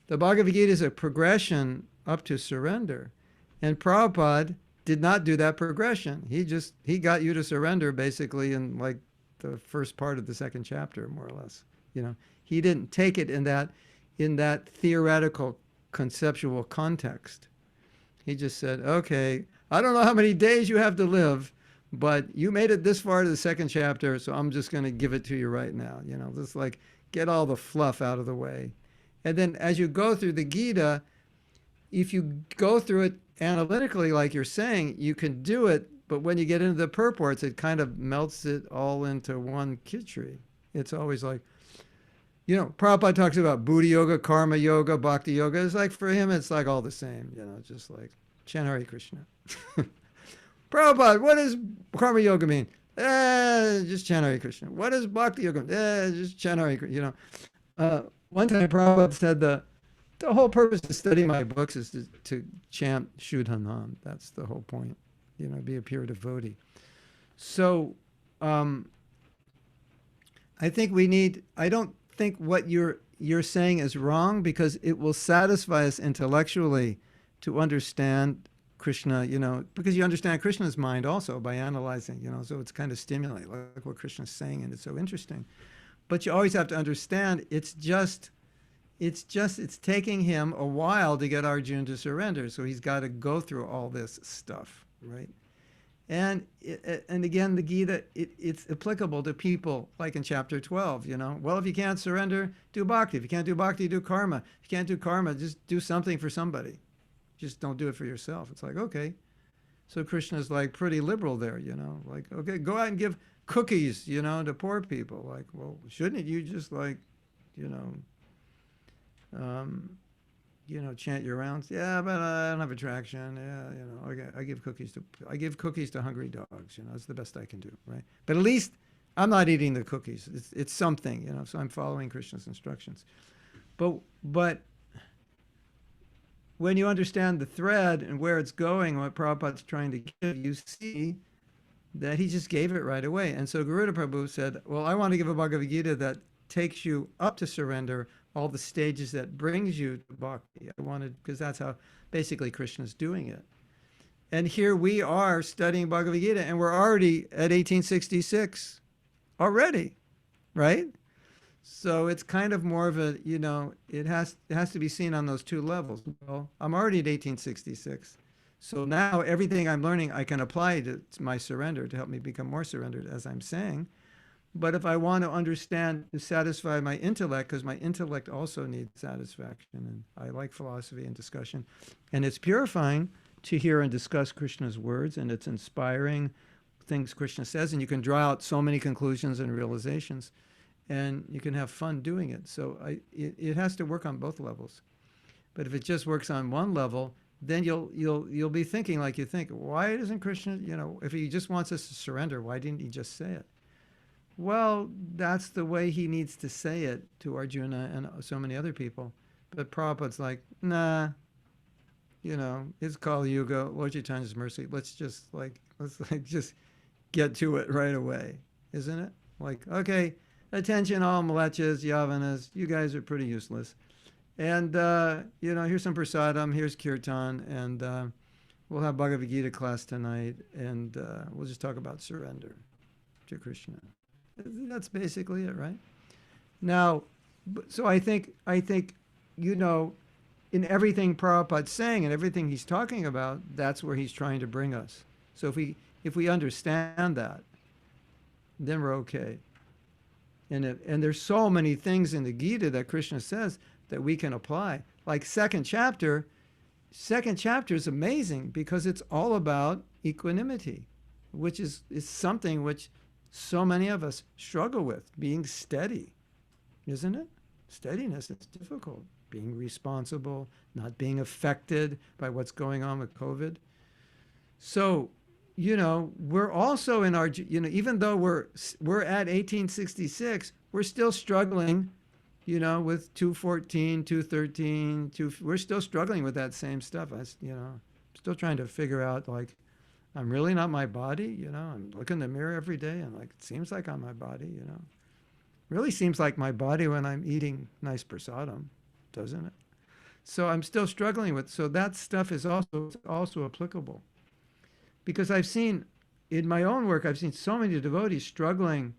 the Bhagavad Gita is a progression up to surrender. And Prabhupada did not do that progression. He got you to surrender basically in like the first part of the 2nd chapter, more or less. He didn't take it in that theoretical conceptual context. He just said, okay, I don't know how many days you have to live, but you made it this far to the 2nd chapter, so I'm just going to give it to you right now. Just like get all the fluff out of the way. And then as you go through the Gita, if you go through it analytically, like you're saying, you can do it, but when you get into the purports, it kind of melts it all into one khichdi. It's always like, Prabhupada talks about Buddha Yoga, Karma Yoga, Bhakti Yoga. It's like, for him, it's like all the same, just like, chant Hare Krishna. Prabhupada, what does Karma Yoga mean? Just chant Hare Krishna. What does Bhakti Yoga mean? Just chant Hare Krishna. One time Prabhupada said the whole purpose of studying my books is to chant Shuddhanam. That's the whole point, be a pure devotee. So I think I don't think what you're saying is wrong, because it will satisfy us intellectually to understand Krishna, because you understand Krishna's mind also by analyzing, so it's kind of stimulating, like what Krishna's saying, and it's so interesting. But you always have to understand it's taking him a while to get Arjuna to surrender, so he's got to go through all this stuff, right? And again, the Gita, it's applicable to people like in chapter 12, Well, if you can't surrender, do bhakti. If you can't do bhakti, do karma. If you can't do karma, just do something for somebody. Just don't do it for yourself. It's like, okay. So Krishna's like pretty liberal there, Like, okay, go out and give cookies, to poor people. Like, well, shouldn't you just like, chant your rounds. Yeah, but I don't have attraction. Yeah, I give cookies to hungry dogs. That's the best I can do, right? But at least I'm not eating the cookies. It's something, So I'm following Krishna's instructions. But when you understand the thread and where it's going, what Prabhupada's trying to give, you see that he just gave it right away. And so Garuda Prabhu said, well, I want to give a Bhagavad Gita that takes you up to surrender, all the stages that brings you to bhakti. I wanted, because that's how basically Krishna's doing it. And here we are studying Bhagavad Gita, and we're already at 1866 already, right? So it's kind of more of a, it has to be seen on those two levels. Well, I'm already at 1866. So now everything I'm learning, I can apply to my surrender to help me become more surrendered, as I'm saying. But if I want to understand, to satisfy my intellect, because my intellect also needs satisfaction, and I like philosophy and discussion, and it's purifying to hear and discuss Krishna's words, and it's inspiring things Krishna says, and you can draw out so many conclusions and realizations, and you can have fun doing it. So it has to work on both levels. But if it just works on one level, then you'll be thinking like you think, why isn't Krishna, if he just wants us to surrender, why didn't he just say it? Well, that's the way he needs to say it to Arjuna and so many other people. But Prabhupada's like, nah, it's Kali Yuga, Lord Chaitanya's mercy. Let's just just get to it right away, isn't it? Like, okay, attention all mlechas, yavanas, you guys are pretty useless. And, here's some prasadam, here's kirtan, and we'll have Bhagavad Gita class tonight, and we'll just talk about surrender to Krishna. That's basically it, right? Now, so I think, in everything Prabhupada's saying and everything he's talking about, that's where he's trying to bring us. So if we understand that, then we're okay. And there's so many things in the Gita that Krishna says that we can apply. Like second chapter is amazing because it's all about equanimity, which is something which so many of us struggle with, being steady, isn't it? Steadiness is difficult. Being responsible, not being affected by what's going on with COVID. So, we're also in our, even though we're at 1866, we're still struggling, with 214, 213, we're still struggling with that same stuff. Still trying to figure out, like, I'm really not my body, I'm looking in the mirror every day and like, it seems like I'm my body, Really seems like my body when I'm eating nice prasadam, doesn't it? So I'm still struggling with, so that stuff is also applicable. Because I've seen, in my own work, I've seen so many devotees struggling,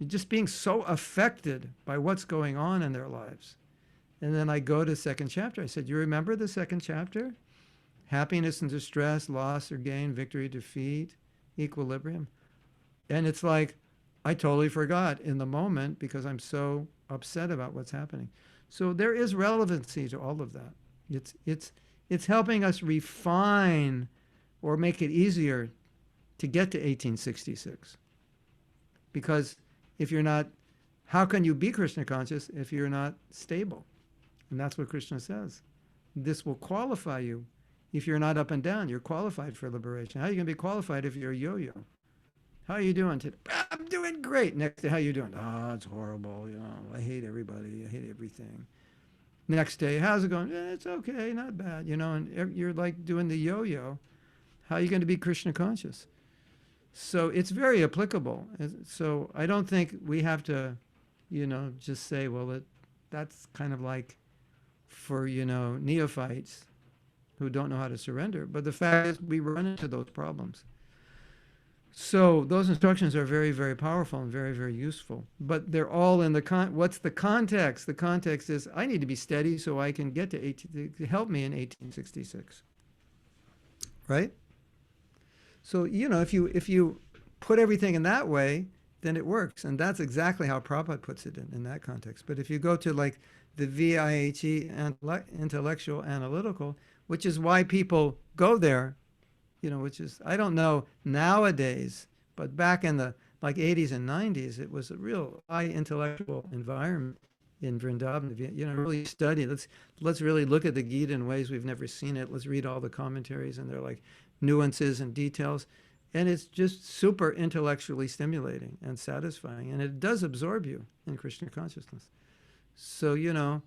just being so affected by what's going on in their lives. And then I go to second chapter. I said, you remember the second chapter? Happiness and distress, loss or gain, victory, defeat, equilibrium. And it's like, I totally forgot in the moment because I'm so upset about what's happening. So there is relevancy to all of that. It's helping us refine or make it easier to get to 1866. Because if you're not, how can you be Krishna conscious if you're not stable? And that's what Krishna says. This will qualify you. If you're not up and down, you're qualified for liberation. How are you going to be qualified if you're a yo-yo? How are you doing today? I'm doing great. Next day, how are you doing? Oh, it's horrible. I hate everybody. I hate everything. Next day, how's it going? It's okay, not bad. And you're like doing the yo-yo. How are you going to be Krishna conscious? So it's very applicable. So I don't think we have to, just say, well, that's kind of like for, neophytes who don't know how to surrender. But the fact is we run into those problems. So those instructions are very, very powerful and very, very useful. But they're all in what's the context? The context is I need to be steady so I can get to help me in 1866. Right? So, if you put everything in that way, then it works. And that's exactly how Prabhupada puts it in that context. But if you go to like the VIHE and intellectual analytical, which is why people go there, which is, I don't know nowadays, but back in the like 80s and 90s, it was a real high intellectual environment in Vrindavan. If you know, really study. Let's really look at the Gita in ways we've never seen it. Let's read all the commentaries, and they're like nuances and details, and it's just super intellectually stimulating and satisfying, and it does absorb you in Krishna consciousness. So you know,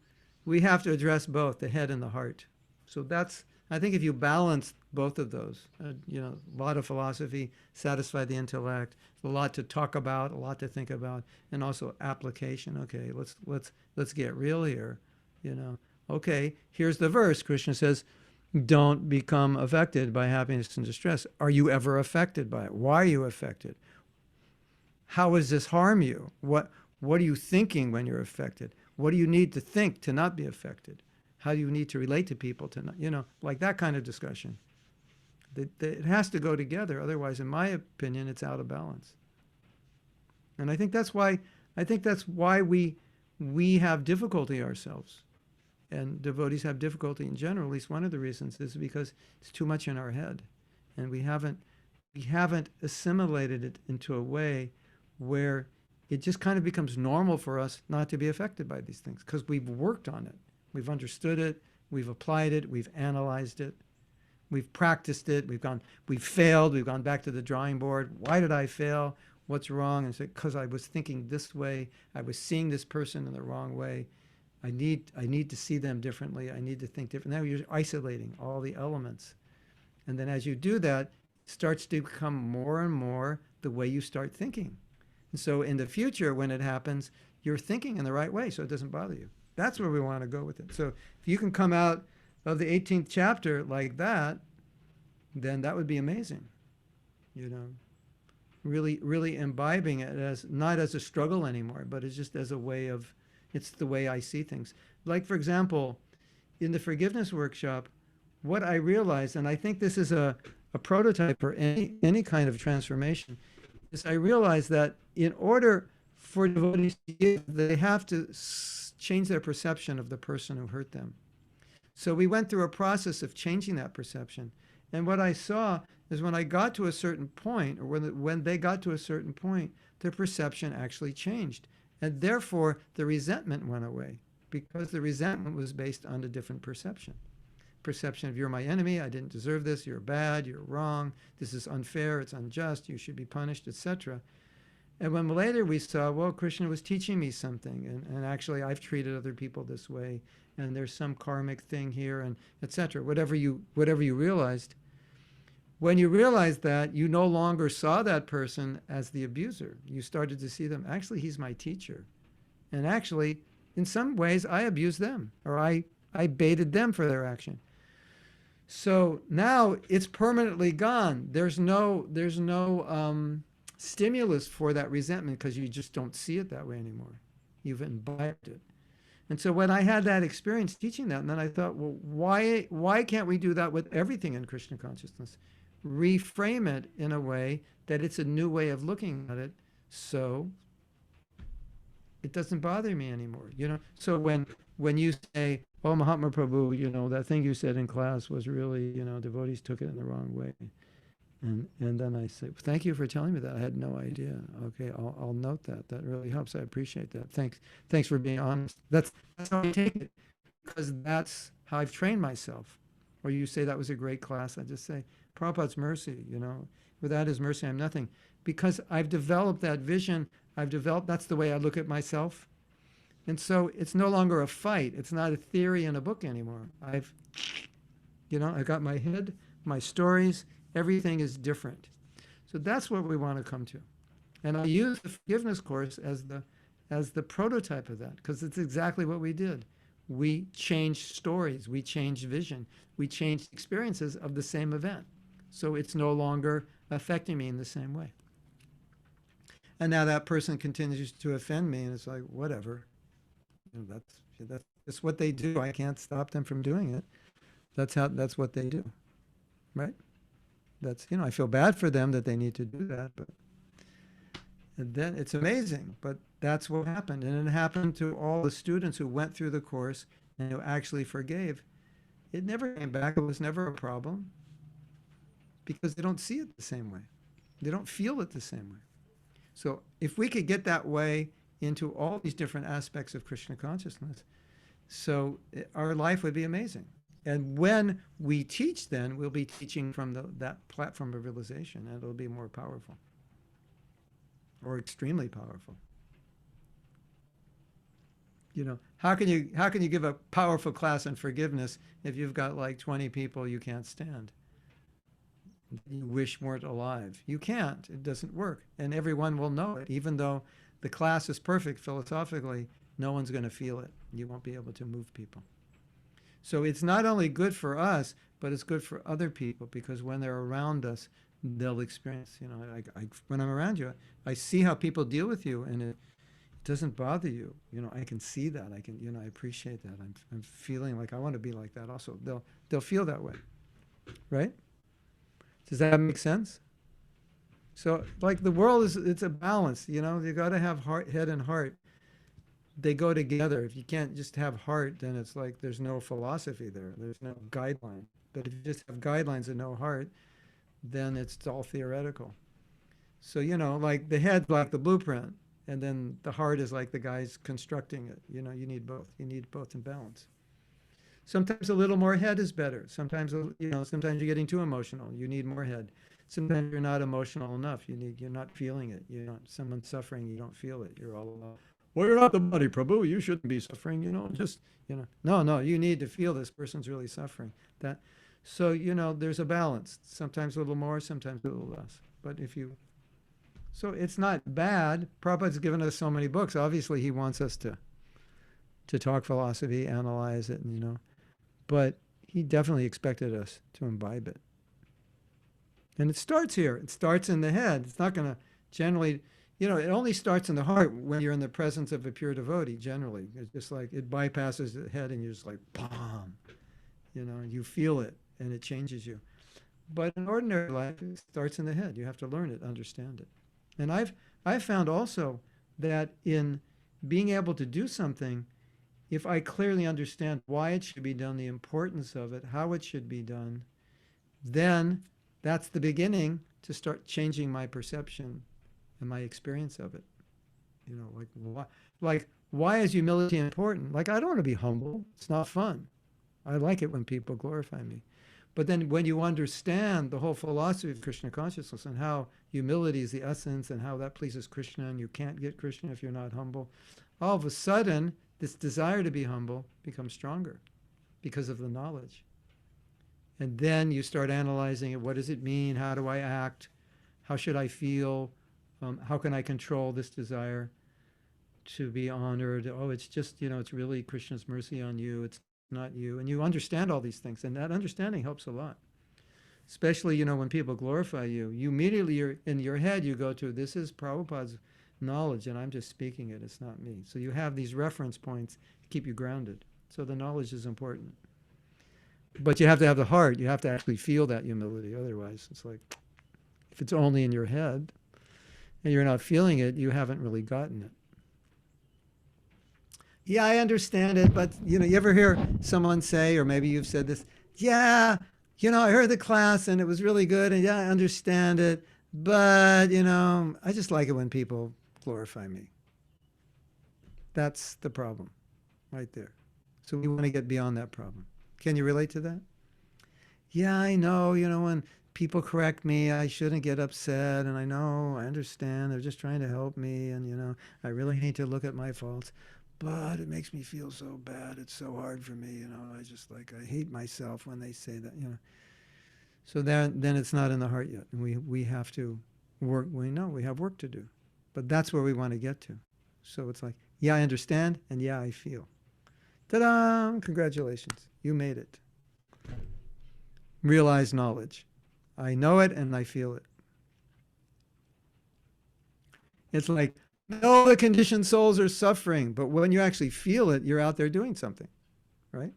we have to address both the head and the heart. So that's, I think, if you balance both of those, you know, a lot of philosophy, satisfy the intellect, a lot to talk about, a lot to think about, and also application. Okay, let's get real here. You know, okay, here's the verse. Krishna says, "Don't become affected by happiness and distress." Are you ever affected by it? Why are you affected? How does this harm you? What are you thinking when you're affected? What do you need to think to not be affected? How do you need to relate to people to not, you know, like that kind of discussion. It has to go together. Otherwise, in my opinion, it's out of balance. And I think that's why we have difficulty ourselves. And devotees have difficulty in general. At least one of the reasons is because it's too much in our head. And we haven't assimilated it into a way where it just kind of becomes normal for us not to be affected by these things because we've worked on it. We've understood it, we've applied it, we've analyzed it, we've practiced it, we've failed, we've gone back to the drawing board. Why did I fail? What's wrong? And say, because I was thinking this way, I was seeing this person in the wrong way. I need to see them differently. I need to think differently. Now you're isolating all the elements. And then as you do that, it starts to become more and more the way you start thinking. And so in the future, when it happens, you're thinking in the right way, so it doesn't bother you. That's where we want to go with it. So if you can come out of the 18th chapter like that, then that would be amazing. You know, really imbibing it as not as a struggle anymore, but it's just as a way of, it's the way I see things. Like, for example, in the forgiveness workshop, what I realized, and I think this is a prototype for any kind of transformation, is I realized that in order for devotees to give, they have to change their perception of the person who hurt them. So we went through a process of changing that perception. And what I saw is when I got to a certain point, or when they got to a certain point, their perception actually changed. And therefore, the resentment went away because the resentment was based on a different perception. Perception of you're my enemy, I didn't deserve this, you're bad, you're wrong, this is unfair, it's unjust, you should be punished, etc. And when later we saw, well, Krishna was teaching me something, and actually I've treated other people this way, and there's some karmic thing here, and etc. Whatever you realized, when you realized that, you no longer saw that person as the abuser. You started to see them, actually, he's my teacher. And actually, in some ways, I abused them, or I baited them for their action. So now it's permanently gone. There's no stimulus for that resentment because you just don't see it that way anymore. You've imbibed it. And so when I had that experience teaching that, and then I thought, well, why can't we do that with everything in Krishna consciousness? Reframe it in a way that it's a new way of looking at it, so it doesn't bother me anymore. You know. So when you say, "Oh, Mahatma Prabhu, you know, that thing you said in class was really, you know, devotees took it in the wrong way," and then I say, "Thank you for telling me that. I had no idea. Okay, I'll note that. That really helps. I appreciate that. Thanks for being honest. That's how I take it, because that's how I've trained myself." Or you say that was a great class, I just say, Prabhupada's mercy, you know, without his mercy, I'm nothing. Because I've developed that vision, that's the way I look at myself. And so it's no longer a fight. It's not a theory in a book anymore. I've got my head, my stories, everything is different. So that's what we want to come to. And I use the forgiveness course as the prototype of that, because it's exactly what we did. We changed stories, we changed vision, we changed experiences of the same event. So it's no longer affecting me in the same way. And now that person continues to offend me, and it's like, whatever. You know, that's what they do. I can't stop them from doing it. That's what they do, right? I feel bad for them that they need to do that, but and then it's amazing. But that's what happened, and it happened to all the students who went through the course and who actually forgave. It never came back. It was never a problem because they don't see it the same way. They don't feel it the same way. So if we could get that way into all these different aspects of Krishna consciousness. So our life would be amazing. And when we teach, then we'll be teaching from that platform of realization, and it'll be more powerful, or extremely powerful. You know, how can you give a powerful class on forgiveness if you've got like 20 people you can't stand? You wish weren't alive. You can't. It doesn't work. And everyone will know it. Even though the class is perfect philosophically, no one's going to feel it. You won't be able to move people. So it's not only good for us, but it's good for other people, because when they're around us, they'll experience, you know, when I'm around you, I see how people deal with you, and it doesn't bother you. You know, I can see that. I can, you know, I appreciate that. I'm feeling like I want to be like that also. They'll feel that way. Right? Does that make sense? So like the world it's a balance, you know, you got to have head and heart. They go together. If you can't just have heart, then it's like there's no philosophy there. There's no guideline. But if you just have guidelines and no heart, then it's all theoretical. So, you know, like the head's like the blueprint, and then the heart is like the guy's constructing it. You know, you need both. You need both in balance. Sometimes a little more head is better. Sometimes, you know, sometimes you're getting too emotional. You need more head. Sometimes you're not emotional enough. You're not feeling it. You know, someone's suffering, you don't feel it. You're all alone. Well, you're not the body, Prabhu. You shouldn't be suffering. You know, just, you know, no, you need to feel this person's really suffering. So, you know, there's a balance. Sometimes a little more, sometimes a little less. But so it's not bad. Prabhupada's given us so many books. Obviously, he wants us to talk philosophy, analyze it, and, you know, but he definitely expected us to imbibe it. And it starts here. It starts in the head. It's not going to generally, you know, it only starts in the heart when you're in the presence of a pure devotee, generally. It's just like it bypasses the head and you're just like, boom, you know, and you feel it and it changes you. But in ordinary life, it starts in the head. You have to learn it, understand it. And I've found also that in being able to do something, if I clearly understand why it should be done, the importance of it, how it should be done, then that's the beginning to start changing my perception and my experience of it. You know, why is humility important? Like, I don't want to be humble. It's not fun. I like it when people glorify me. But then when you understand the whole philosophy of Krishna consciousness and how humility is the essence and how that pleases Krishna, and you can't get Krishna if you're not humble, all of a sudden, this desire to be humble becomes stronger because of the knowledge. And then you start analyzing it. What does it mean? How do I act? How should I feel? How can I control this desire to be honored? Oh, it's just, you know, it's really Krishna's mercy on you. It's not you. And you understand all these things. And that understanding helps a lot. Especially, you know, when people glorify you, you immediately, in your head, you go to, this is Prabhupada's knowledge, and I'm just speaking it. It's not me. So you have these reference points to keep you grounded. So the knowledge is important. But you have to have the heart. You have to actually feel that humility. Otherwise, it's like, if it's only in your head and you're not feeling it, you haven't really gotten it. Yeah, I understand it, but, you know, you ever hear someone say, or maybe you've said this, yeah, you know, I heard the class and it was really good, and yeah, I understand it, but, you know, I just like it when people glorify me. That's the problem right there. So we want to get beyond that problem. Can you relate to that? Yeah, I know, you know, when people correct me, I shouldn't get upset, and I know, I understand, they're just trying to help me, and, you know, I really need to look at my faults, but it makes me feel so bad. It's so hard for me, you know, I hate myself when they say that, you know. So then it's not in the heart yet, and we have to work. We know we have work to do, but that's where we want to get to. So it's like, yeah, I understand, and yeah, I feel. Ta-da! Congratulations. You made it. Realize knowledge. I know it and I feel it. It's like, no, the conditioned souls are suffering, but when you actually feel it, you're out there doing something, right?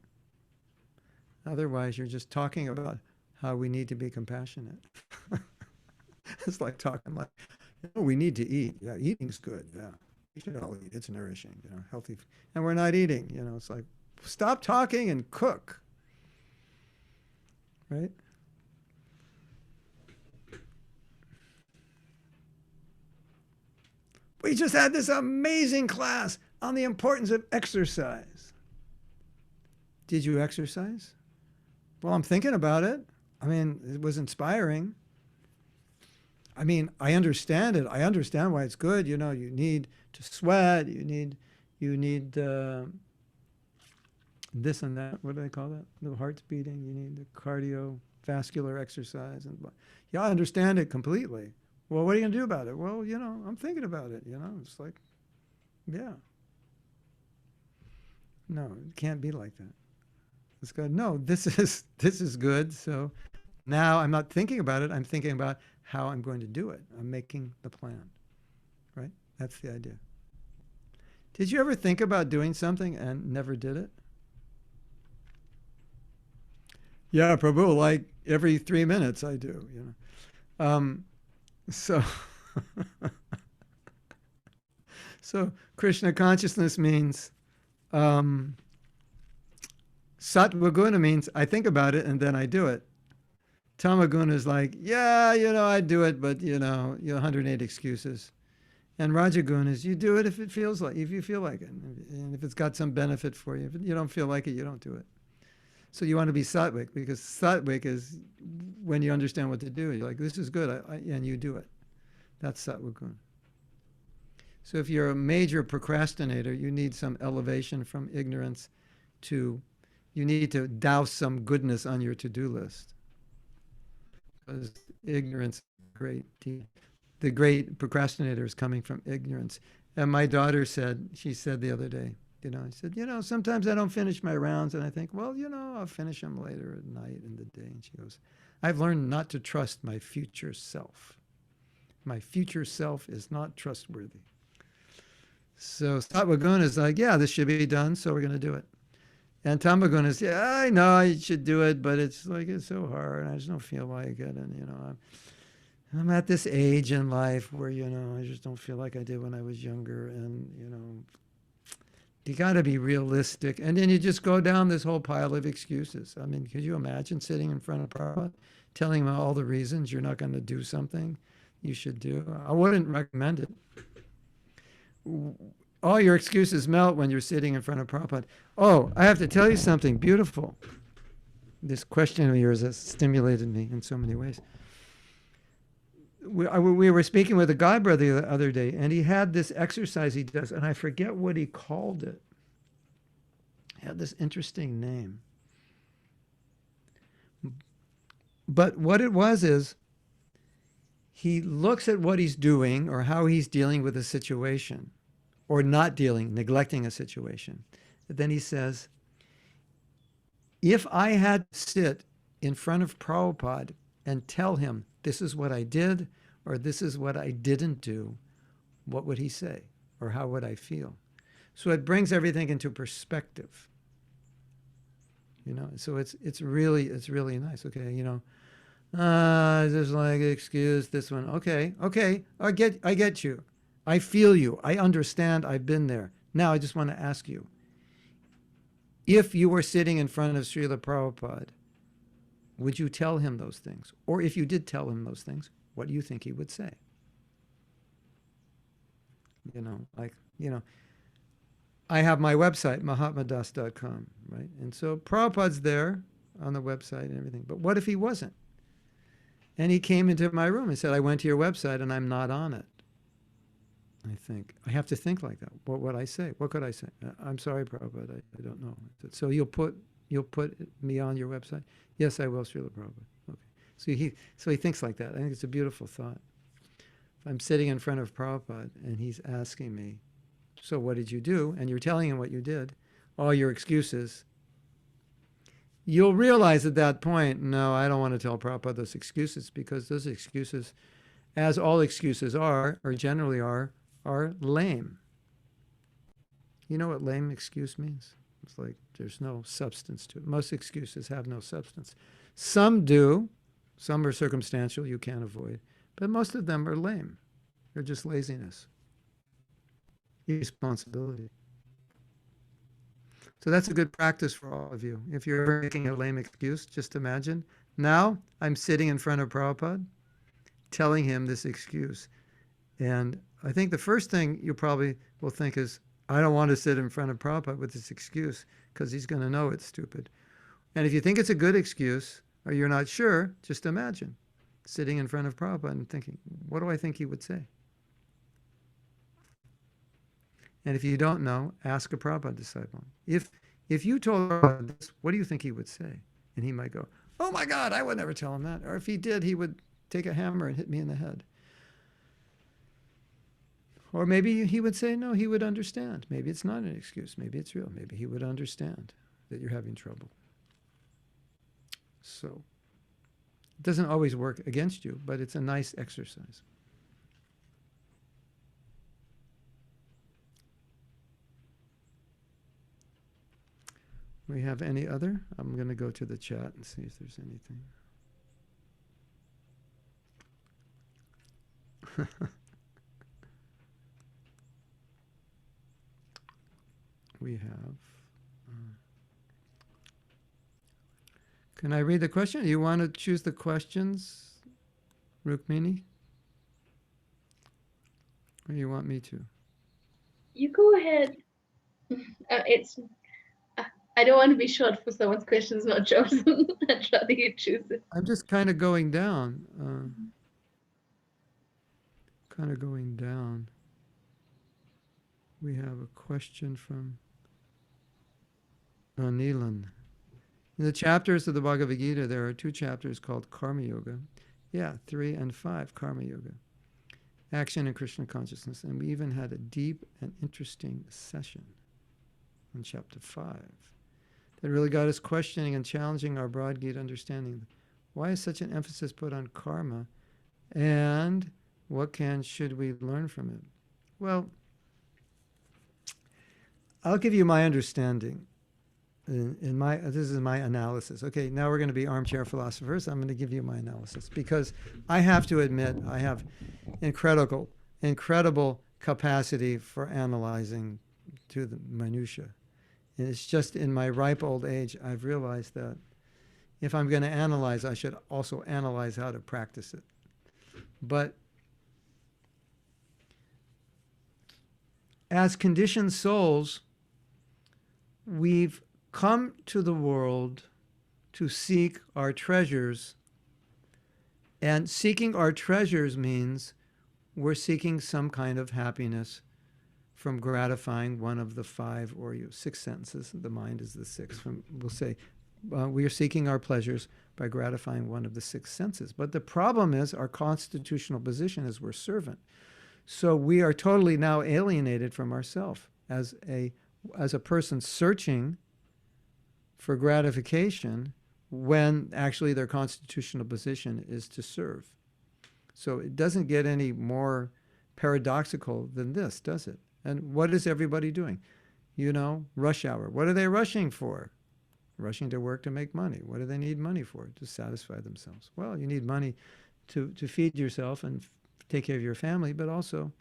Otherwise, you're just talking about how we need to be compassionate. It's like talking like, oh, we need to eat. Yeah, eating's good. Yeah, we should all eat. It's nourishing, you know, healthy. And we're not eating, you know, it's like, stop talking and cook, right? we just had this amazing class on the importance of exercise. Did you exercise? Well, I'm thinking about it. I mean, it was inspiring. I mean, I understand it. I understand why it's good. You know, you need to sweat. You need this and that. What do they call that? The heart's beating. You need the cardiovascular exercise. And yeah, I understand it completely. Well, what are you going to do about it? Well, you know, I'm thinking about it. You know, it's like, yeah. No, it can't be like that. It's good. No, this is good. So now I'm not thinking about it. I'm thinking about how I'm going to do it. I'm making the plan, right? That's the idea. Did you ever think about doing something and never did it? Yeah, Prabhu, like every 3 minutes I do, you know. So, so Krishna consciousness means, sattva guna means I think about it and then I do it. Tamaguna is like, yeah, you know, I do it, but you know 108 excuses. And Rajaguna is you do it if it feels like, if you feel like it, and if it's got some benefit for you. If you don't feel like it, you don't do it. So you want to be sattvic, because sattvic is when you understand what to do. You're like, this is good, and you do it. That's sattva guna. So if you're a major procrastinator, you need some elevation from ignorance to, you need to douse some goodness on your to-do list. Because ignorance is great. The great procrastinator is coming from ignorance. And my daughter said, she said the other day, you know, I said, you know, sometimes I don't finish my rounds and I think, well, you know, I'll finish them later at night in the day. And she goes, I've learned not to trust my future self. My future self is not trustworthy. So sattva guna is like, yeah, this should be done, so we're going to do it. And tamaguna is, yeah, I know I should do it, but it's like, it's so hard, and I just don't feel like it. And, you know, I'm at this age in life where, you know, I just don't feel like I did when I was younger. And, you know, you got to be realistic. And then you just go down this whole pile of excuses. I mean, could you imagine sitting in front of Prabhupada, telling him all the reasons you're not going to do something you should do? I wouldn't recommend it. All your excuses melt when you're sitting in front of Prabhupada. Oh, I have to tell you something beautiful. This question of yours has stimulated me in so many ways. We were speaking with a guy brother the other day, and he had this exercise he does, and I forget what he called it. It had this interesting name. But what it was is, he looks at what he's doing or how he's dealing with a situation, or not dealing, neglecting a situation. And then he says, if I had to sit in front of Prabhupada and tell him, this is what I did, or this is what I didn't do, what would he say? Or how would I feel? So it brings everything into perspective. You know, so it's really nice. Okay, you know, just like excuse this one. Okay, I get you. I feel you. I understand. I've been there. Now I just want to ask you, if you were sitting in front of Srila Prabhupada, would you tell him those things? Or if you did tell him those things, what do you think he would say? You know, like, you know, I have my website, mahatmadas.com, right? And so Prabhupada's there on the website and everything. But what if he wasn't? And he came into my room and said, I went to your website and I'm not on it. I think, I have to think like that. What would I say? What could I say? I'm sorry, Prabhupada, I don't know. So you'll put me on your website? Yes, I will, Srila Prabhupada. Okay. So he thinks like that. I think it's a beautiful thought. If I'm sitting in front of Prabhupada and he's asking me, so what did you do? And you're telling him what you did, all your excuses. You'll realize at that point, no, I don't want to tell Prabhupada those excuses, because those excuses, as all excuses are, or generally are lame. You know what lame excuse means? It's like there's no substance to it. Most excuses have no substance. Some do. Some are circumstantial, you can't avoid. But most of them are lame. They're just laziness. Irresponsibility. So that's a good practice for all of you. If you're ever making a lame excuse, just imagine, now I'm sitting in front of Prabhupada, telling him this excuse. And I think the first thing you probably will think is, I don't want to sit in front of Prabhupada with this excuse because he's going to know it's stupid. And if you think it's a good excuse or you're not sure, just imagine sitting in front of Prabhupada and thinking, what do I think he would say? And if you don't know, ask a Prabhupada disciple. If you told Prabhupada this, what do you think he would say? And he might go, oh my God, I would never tell him that. Or if he did, he would take a hammer and hit me in the head. Or maybe he would say, no, he would understand. Maybe it's not an excuse. Maybe it's real. Maybe he would understand that you're having trouble. So it doesn't always work against you, but it's a nice exercise. We have any other? I'm going to go to the chat and see if there's anything. We have. Can I read the question? Do you want to choose the questions, Rukmini? Or you want me to? You go ahead. I don't want to be short for someone's questions not chosen. I'd rather you choose it. I'm just kind of going down. Kind of going down. We have a question from Nilan. In the chapters of the Bhagavad-gita, there are 2 chapters called Karma Yoga. Yeah, 3 and 5, Karma Yoga. Action and Krishna consciousness. And we even had a deep and interesting session on chapter 5 that really got us questioning and challenging our broad Gita understanding. Why is such an emphasis put on karma? And what should we learn from it? Well, I'll give you my understanding. This is my analysis. Okay, now we're going to be armchair philosophers. I'm going to give you my analysis because I have to admit I have incredible capacity for analyzing to the minutia. And it's just in my ripe old age I've realized that if I'm going to analyze, I should also analyze how to practice it. But as conditioned souls, we've come to the world to seek our treasures. And seeking our treasures means we're seeking some kind of happiness from gratifying one of the 5 or 6 senses. The mind is the 6th. We'll say we are seeking our pleasures by gratifying one of the 6 senses. But the problem is our constitutional position is we're servant. So we are totally now alienated from ourself as a person searching for gratification when actually their constitutional position is to serve. So it doesn't get any more paradoxical than this, does it? And what is everybody doing? Rush hour. What are they rushing for? Rushing to work to make money. What do they need money for? To satisfy themselves. Well, you need money to feed yourself and take care of your family, but also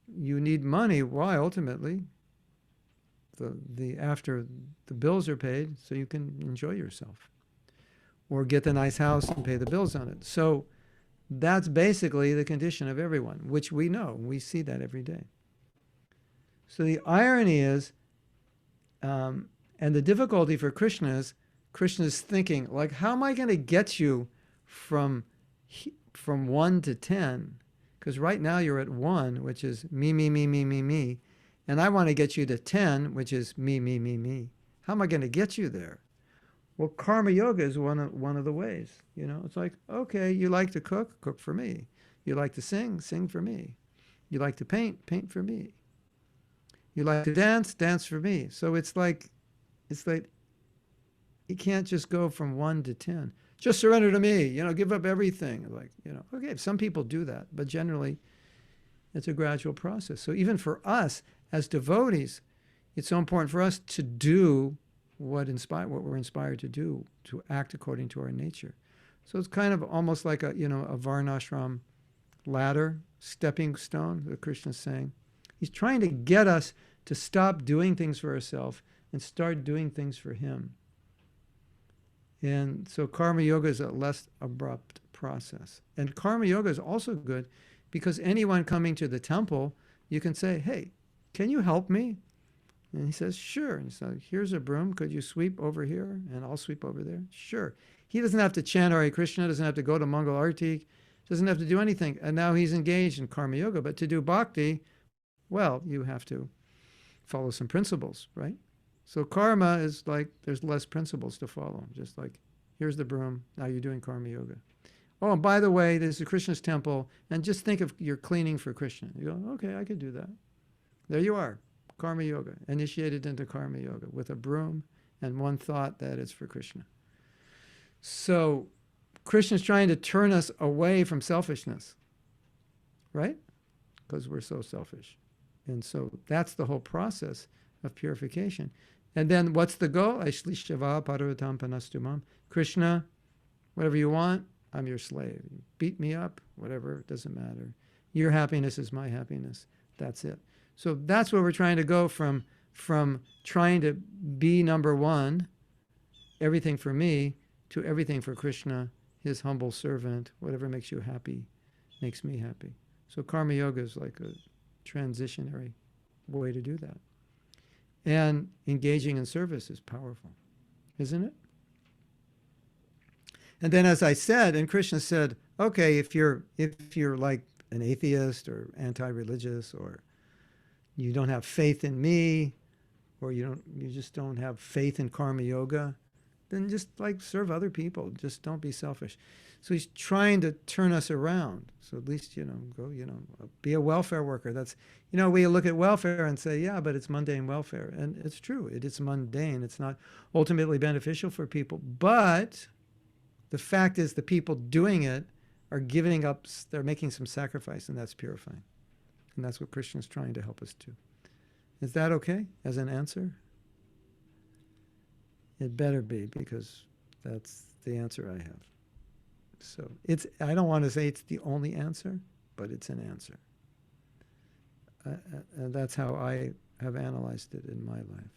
you need money. Why? Ultimately, after the bills are paid, so you can enjoy yourself or get the nice house and pay the bills on it. So that's basically the condition of everyone, which we know. We see that every day. So the irony is, and the difficulty for Krishna is, Krishna's thinking, like, how am I going to get you from 1 to 10? Because right now you're at 1, which is me, me, me, me, me, me. And I want to get you to 10, which is me, me, me, me. How am I going to get you there? Well, karma yoga is one of the ways. It's like, okay, you like to cook, cook for me. You like to sing, sing for me. You like to paint, paint for me. You like to dance, dance for me. So it's like you can't just go from 1 to 10. Just surrender to me. Give up everything. Okay, some people do that, but generally, it's a gradual process. So even for us as devotees, it's so important for us to do what we're inspired to do, to act according to our nature. So it's kind of almost like a varnashram ladder, stepping stone that Krishna's saying. He's trying to get us to stop doing things for ourselves and start doing things for him. And so karma yoga is a less abrupt process. And karma yoga is also good Because anyone coming to the temple, you can say, hey, can you help me? And he says, sure. And he's like, here's a broom. Could you sweep over here? And I'll sweep over there. Sure. He doesn't have to chant Hare Krishna, doesn't have to go to Mangal Arti, doesn't have to do anything. And now he's engaged in karma yoga. But to do bhakti, well, you have to follow some principles, right? So karma is like, there's less principles to follow. Just like, here's the broom. Now you're doing karma yoga. Oh, and by the way, there's a Krishna's temple. And just think of you're cleaning for Krishna. You go, okay, I could do that. There you are. Karma yoga, initiated into karma yoga with a broom and one thought that it's for Krishna. So Krishna's trying to turn us away from selfishness, right? Because we're so selfish. And so that's the whole process of purification. And then what's the goal? Aishlishava parvatam panastumam. Krishna, whatever you want, I'm your slave. You beat me up, whatever, it doesn't matter. Your happiness is my happiness. That's it. So that's where we're trying to go from trying to be number one, everything for me, to everything for Krishna, his humble servant. Whatever makes you happy makes me happy. So karma yoga is like a transitionary way to do that. And engaging in service is powerful, isn't it? And then, as I said, and Krishna said, okay, if you're like an atheist or anti-religious, or you don't have faith in me, or you just don't have faith in karma yoga, then just like serve other people. Just don't be selfish. So he's trying to turn us around. So at least, go, be a welfare worker. That's, we look at welfare and say, yeah, but it's mundane welfare. And it's true. It's mundane. It's not ultimately beneficial for people. But the fact is the people doing it are giving up, they're making some sacrifice, and that's purifying. And that's what Krishna is trying to help us do. Is that okay as an answer? It better be, because that's the answer I have. So I don't want to say it's the only answer, but it's an answer. And that's how I have analyzed it in my life.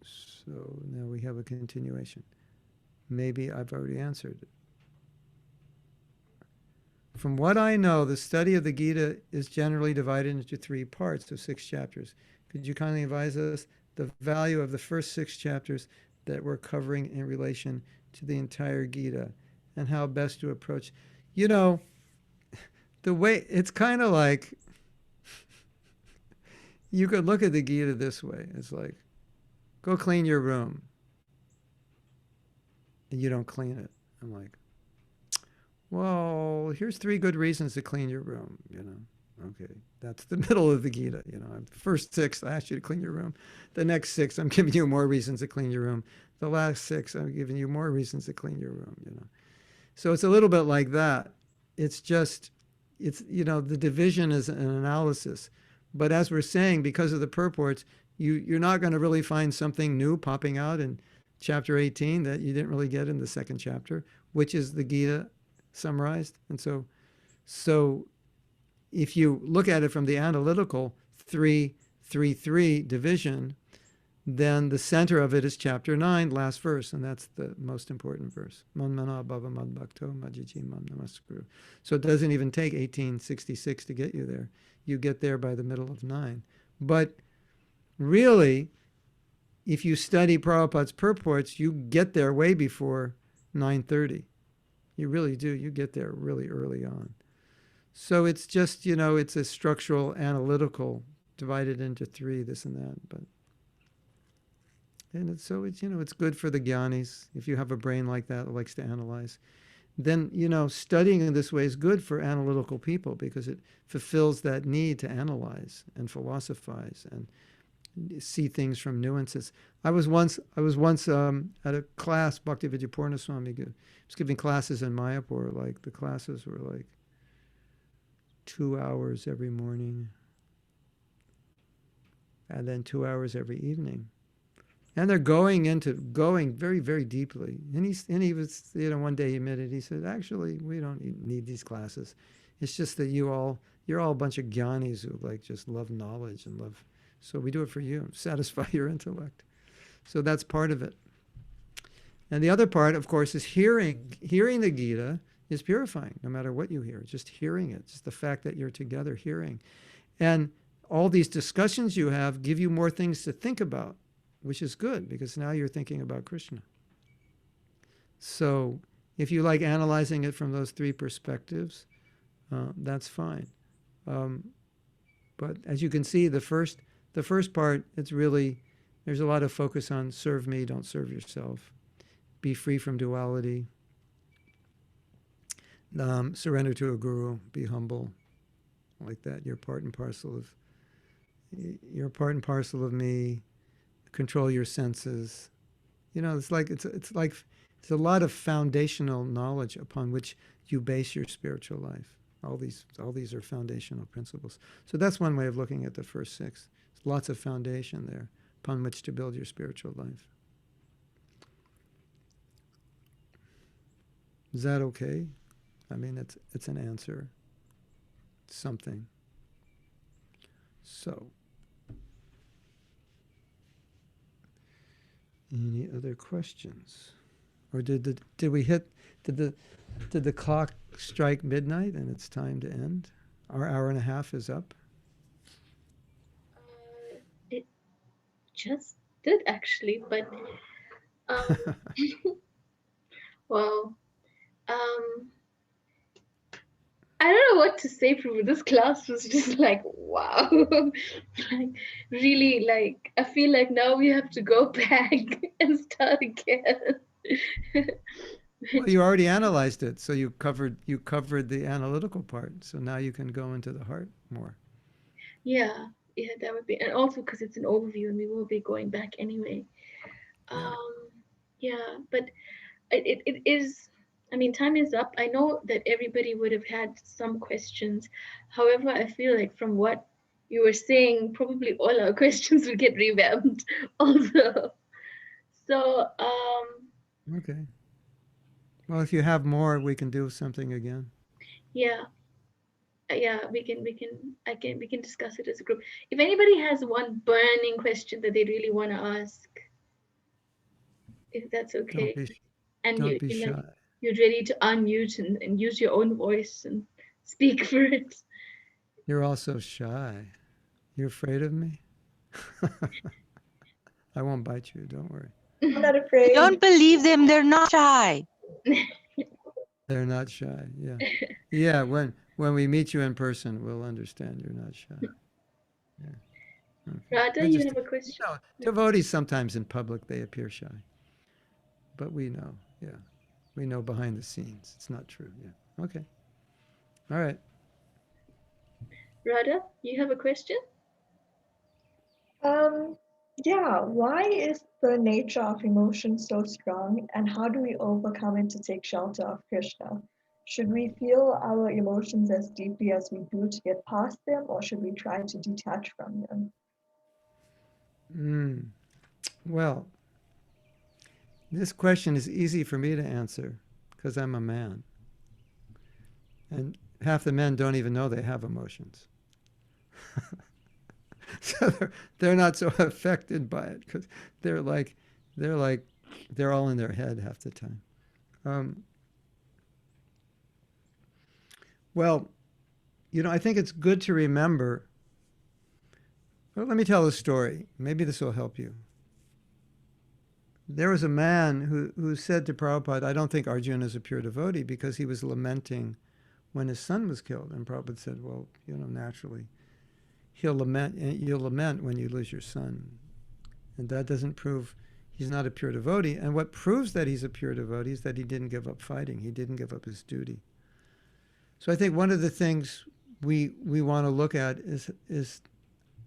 So now we have a continuation. Maybe I've already answered it. From what I know, the study of the Gita is generally divided into 3 parts of 6 chapters. Could you kindly advise us the value of the first 6 chapters that we're covering in relation to the entire Gita, and how best to approach? The way, it's kind of like, you could look at the Gita this way. It's like, go clean your room. And you don't clean it. I'm like, well, here's 3 good reasons to clean your room, Okay, that's the middle of the Gita, The first 6, I asked you to clean your room. The next 6, I'm giving you more reasons to clean your room. The last 6, I'm giving you more reasons to clean your room, So it's a little bit like that. It's just, the division is an analysis. But as we're saying, because of the purports, you're not going to really find something new popping out in chapter 18 that you didn't really get in the 2nd chapter, which is the Gita summarized. And so if you look at it from the analytical 3-3-3 division, then the center of it is chapter 9, last verse, and that's the most important verse. Man-mana bhava mad-bhakto majjhi mam namaskuru. So it doesn't even take 1866 to get you there. You get there by the middle of 9. But really, if you study Prabhupada's purports, you get there way before 9:30. You really do. You get there really early on. So it's just, it's a structural, analytical, divided into 3, this and that. And it's good for the jnanis. If you have a brain like that likes to analyze, then, studying in this way is good for analytical people, because it fulfills that need to analyze and philosophize and see things from nuances. I was once at a class, Bhaktivedanta Purna Swami was giving classes in Mayapur. Like, the classes were like 2 hours every morning, and then 2 hours every evening. And they're going very, very deeply. And he was, one day he admitted, he said, actually, we don't need these classes. It's just that you're all a bunch of jnanis who just love knowledge and love. So we do it for you, satisfy your intellect. So that's part of it. And the other part, of course, is hearing. Hearing the Gita is purifying, no matter what you hear. Just hearing it, just the fact that you're together hearing. And all these discussions you have give you more things to think about, which is good, because now you're thinking about Krishna. So if you like analyzing it from those three perspectives, that's fine. But as you can see, the first part, it's really, there's a lot of focus on serve me, don't serve yourself. Be free from duality. Surrender to a guru. Be humble, like that. You're part and parcel of me. Control your senses. It's a lot of foundational knowledge upon which you base your spiritual life. All these are foundational principles. So that's one way of looking at the first six. There's lots of foundation there upon which to build your spiritual life. Is that okay? I mean, it's an answer. Something. So, any other questions? Or did the clock strike midnight and it's time to end? Our hour and a half is up. It just did actually, but well, I don't know what to say, Prabhu. This class was just like, wow. Like, really, like, I feel like now we have to go back and start again. Well, you already analyzed it, so you covered the analytical part. So now you can go into the heart more. Yeah, that would be, and also because it's an overview and we will be going back anyway. Yeah, but it is, I mean, time is up. I know that everybody would have had some questions. However, I feel like from what you were saying, probably all our questions will get revamped also. So, Okay. Well, if you have more, we can do something again. yeah, we can discuss it as a group. If anybody has one burning question that they really want to ask, if that's okay, and Don't be shy. You're ready to unmute and use your own voice and speak for it. You're also shy. You're afraid of me? I won't bite you, don't worry. I'm not afraid. Don't believe them, they're not shy. They're not shy, yeah. Yeah, when we meet you in person, we'll understand you're not shy. Yeah. Okay. Radha, you have a question? Devotees sometimes in public, they appear shy. But we know, yeah. We know behind the scenes. It's not true, yeah. Okay. All right. Radha, you have a question? Yeah, why is the nature of emotion so strong, and how do we overcome it to take shelter of Krishna? Should we feel our emotions as deeply as we do to get past them, or should we try to detach from them? Well, this question is easy for me to answer because I'm a man. And half the men don't even know they have emotions. So they're not so affected by it because they're all in their head half the time. Well, I think it's good to remember. Well, let me tell a story. Maybe this will help you. There was a man who said to Prabhupada, I don't think Arjuna is a pure devotee, because he was lamenting when his son was killed. And Prabhupada said, well, naturally, you'll lament when you lose your son. And that doesn't prove he's not a pure devotee. And what proves that he's a pure devotee is that he didn't give up fighting. He didn't give up his duty. So I think one of the things we want to look at is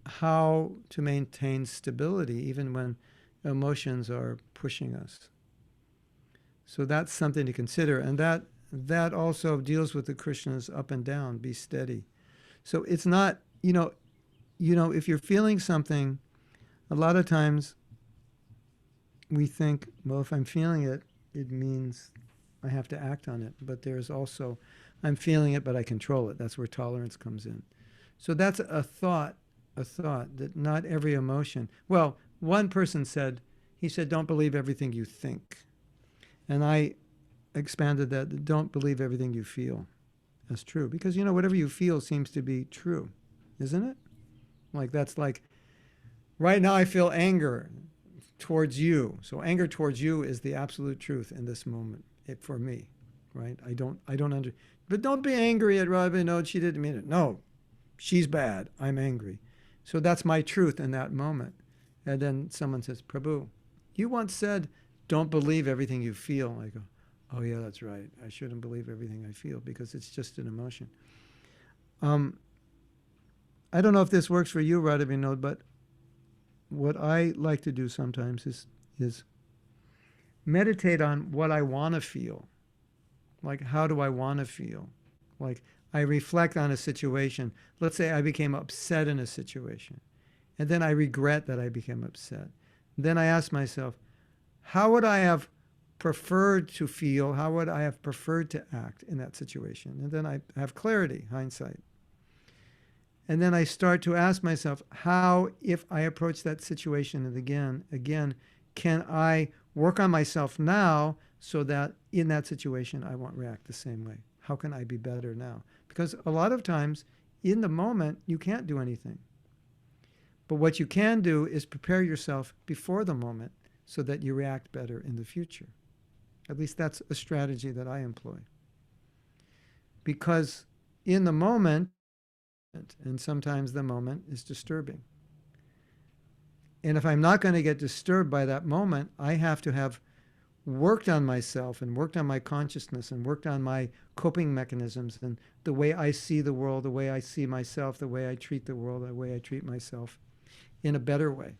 how to maintain stability even when emotions are pushing us. So that's something to consider. And that also deals with the Krishna's up and down, be steady. So it's not, if you're feeling something, a lot of times we think, well, if I'm feeling it, it means I have to act on it. But there's also, I'm feeling it, but I control it. That's where tolerance comes in. So that's a thought that not every emotion. Well, one person said, don't believe everything you think. And I expanded that, don't believe everything you feel as true. Because, whatever you feel seems to be true, isn't it? Like, that's like, right now I feel anger towards you. So anger towards you is the absolute truth in this moment, for me, right? I don't but don't be angry at Radha. No, she didn't mean it. No, she's bad. I'm angry. So that's my truth in that moment. And then someone says, Prabhu, you once said, don't believe everything you feel. I go, oh yeah, that's right. I shouldn't believe everything I feel because it's just an emotion. I don't know if this works for you, Radha Vinod, but what I like to do sometimes is meditate on what I want to feel. Like, how do I want to feel? Like, I reflect on a situation. Let's say I became upset in a situation, and then I regret that I became upset. Then I ask myself, how would I have preferred to feel? How would I have preferred to act in that situation? And then I have clarity, hindsight. And then I start to ask myself, how, if I approach that situation and again, can I work on myself now so that in that situation I won't react the same way? How can I be better now? Because a lot of times in the moment you can't do anything. But what you can do is prepare yourself before the moment so that you react better in the future. At least that's a strategy that I employ. Because in the moment, and sometimes the moment is disturbing. And if I'm not going to get disturbed by that moment, I have to have worked on myself and worked on my consciousness and worked on my coping mechanisms and the way I see the world, the way I see myself, the way I treat the world, the way I treat myself in a better way.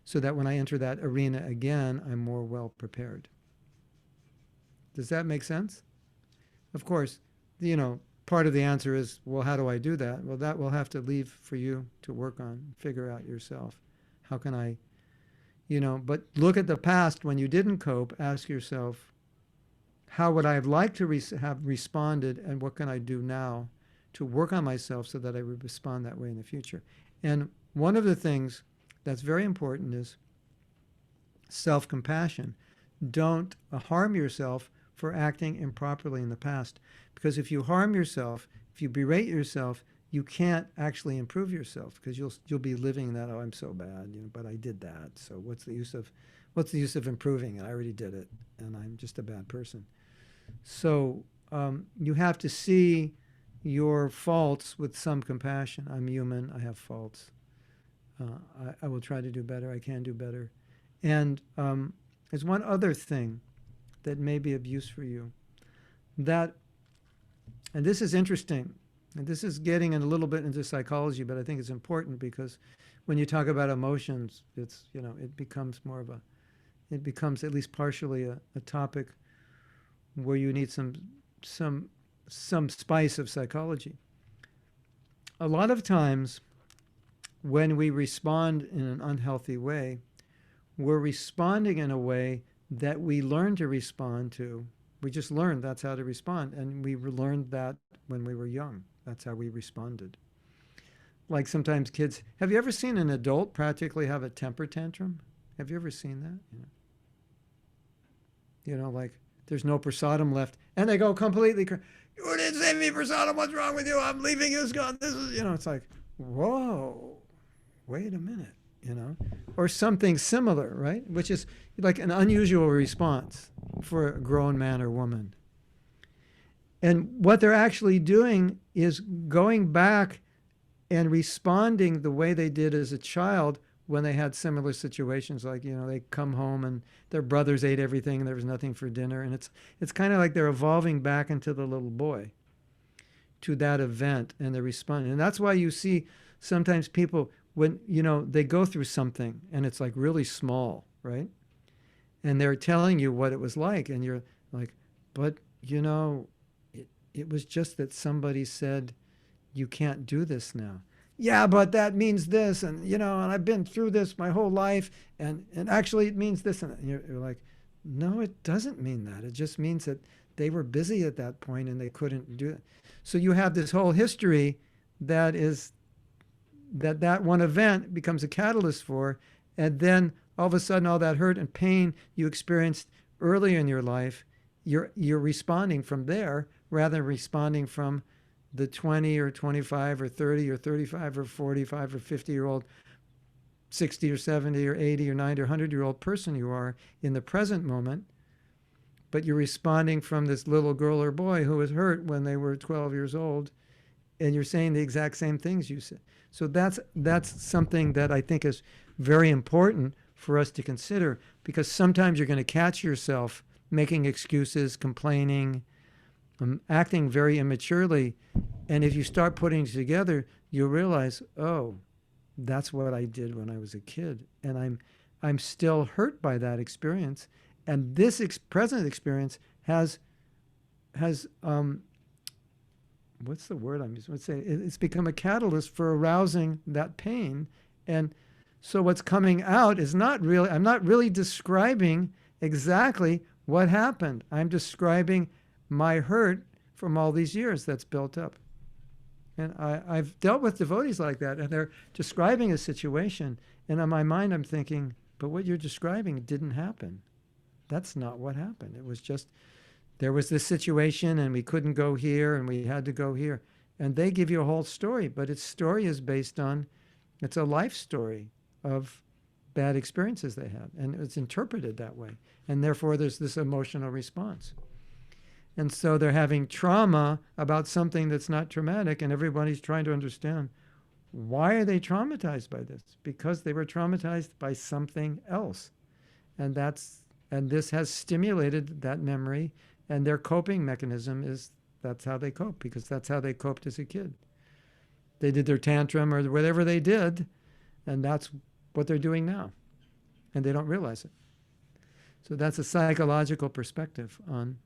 So that when I enter that arena again, I'm more well prepared. Does that make sense? Of course, part of the answer is, well, how do I do that? Well, that will have to leave for you to work on, figure out yourself. How can I, but look at the past when you didn't cope, ask yourself, how would I have liked to have responded, and what can I do now to work on myself so that I would respond that way in the future? And one of the things that's very important is self-compassion. Don't harm yourself for acting improperly in the past. Because if you harm yourself, if you berate yourself, you can't actually improve yourself because you'll be living that, oh, I'm so bad, but I did that. So what's the use of improving? I already did it, and I'm just a bad person. So you have to see your faults with some compassion. I'm human. I have faults. I will try to do better. I can do better. And there's one other thing that may be of use for you. And this is interesting, and this is getting in a little bit into psychology, but I think it's important because when you talk about emotions, it's, it becomes at least partially a topic where you need some spice of psychology. A lot of times when we respond in an unhealthy way, we're responding in a way that we learn to respond to. We just learned that's how to respond. And we learned that when we were young. That's how we responded. Like sometimes kids, have you ever seen an adult practically have a temper tantrum? Have you ever seen that? Like there's no prasadam left. And they go completely, you didn't save me prasadam, what's wrong with you? I'm leaving you, gone. This is, it's like, whoa, wait a minute. Or something similar, right? Which is like an unusual response for a grown man or woman. And what they're actually doing is going back and responding the way they did as a child when they had similar situations. Like, they come home and their brothers ate everything and there was nothing for dinner. And it's kind of like they're evolving back into the little boy to that event, and they're responding. And that's why you see sometimes people, when, they go through something and it's like really small, right? And they're telling you what it was like. And you're like, but, it was just that somebody said, you can't do this now. Yeah, but that means this. And, and I've been through this my whole life. And actually it means this. And you're like, no, it doesn't mean that. It just means that they were busy at that point and they couldn't do it. So you have this whole history that one event becomes a catalyst for, and then all of a sudden all that hurt and pain you experienced earlier in your life, you're responding from there rather than responding from the 20 or 25 or 30 or 35 or 45 or 50-year-old, 60 or 70 or 80 or 90 or 100-year-old person you are in the present moment, but you're responding from this little girl or boy who was hurt when they were 12 years old, and you're saying the exact same things you said. So that's something that I think is very important for us to consider, because sometimes you're going to catch yourself making excuses, complaining, acting very immaturely, and if you start putting it together, you'll realize, oh, that's what I did when I was a kid, and I'm still hurt by that experience, and this present experience has what's the word I'm using? Let's say it's become a catalyst for arousing that pain, and so what's coming out is I'm not really describing exactly what happened. I'm describing my hurt from all these years that's built up. And I've dealt with devotees like that, and they're describing a situation, and in my mind I'm thinking, but what you're describing didn't happen. That's not what happened. It was just, there was this situation, and we couldn't go here, and we had to go here. And they give you a whole story, but its story is based on, it's a life story of bad experiences they had, and it's interpreted that way. And therefore there's this emotional response. And so they're having trauma about something that's not traumatic, and everybody's trying to understand, why are they traumatized by this? Because they were traumatized by something else. And this has stimulated that memory, and their coping mechanism is, that's how they cope, because that's how they coped as a kid. They did their tantrum or whatever they did, and that's what they're doing now. And they don't realize it. So that's a psychological perspective on.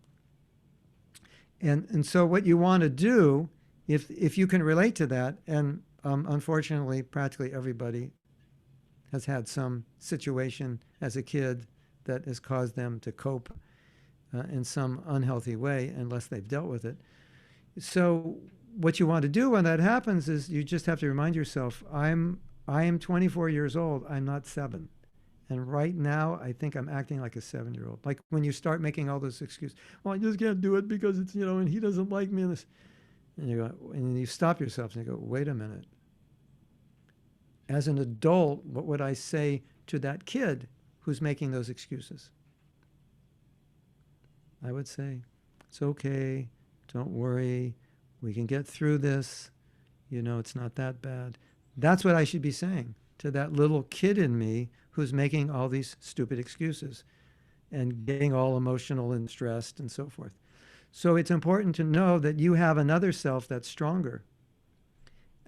And so what you want to do, if you can relate to that, and unfortunately practically everybody has had some situation as a kid that has caused them to cope in some unhealthy way unless they've dealt with it. So what you want to do when that happens is you just have to remind yourself, I am 24 years old, I'm not 7. And right now, I think I'm acting like a 7-year-old. Like when you start making all those excuses, well, I just can't do it because it's, and he doesn't like me. And you go, and you stop yourself and you go, wait a minute. As an adult, what would I say to that kid who's making those excuses? I would say, it's okay, don't worry, we can get through this, it's not that bad. That's what I should be saying to that little kid in me who's making all these stupid excuses and getting all emotional and stressed and so forth. So it's important to know that you have another self that's stronger,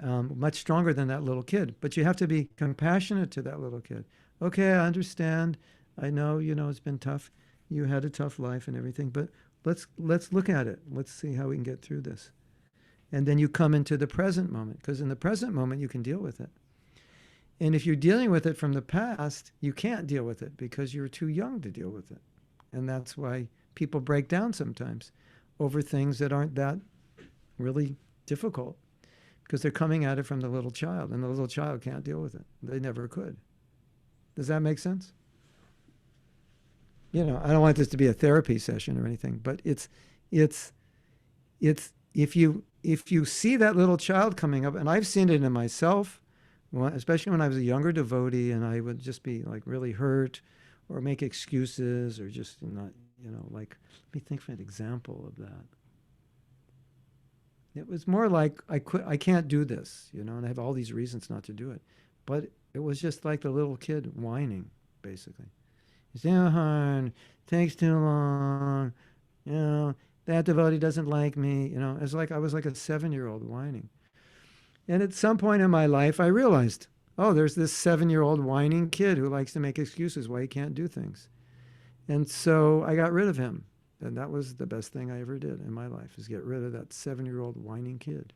much stronger than that little kid. But you have to be compassionate to that little kid. Okay, I understand. I know, it's been tough. You had a tough life and everything, but let's look at it. Let's see how we can get through this. And then you come into the present moment, because in the present moment you can deal with it. And if you're dealing with it from the past, you can't deal with it because you're too young to deal with it. And that's why people break down sometimes over things that aren't that really difficult, because they're coming at it from the little child, and the little child can't deal with it. They never could. Does that make sense? I don't want this to be a therapy session or anything, but it's if you see that little child coming up, and I've seen it in myself, especially when I was a younger devotee, and I would just be like really hurt or make excuses or just not, like, let me think of an example of that. It was more like I can't do this, and I have all these reasons not to do it. But it was just like the little kid whining, basically. It's hard, takes too long, that devotee doesn't like me, It's like I was like a 7-year-old whining. And at some point in my life, I realized, oh, there's this 7-year-old whining kid who likes to make excuses why he can't do things. And so I got rid of him. And that was the best thing I ever did in my life, is get rid of that 7-year-old whining kid.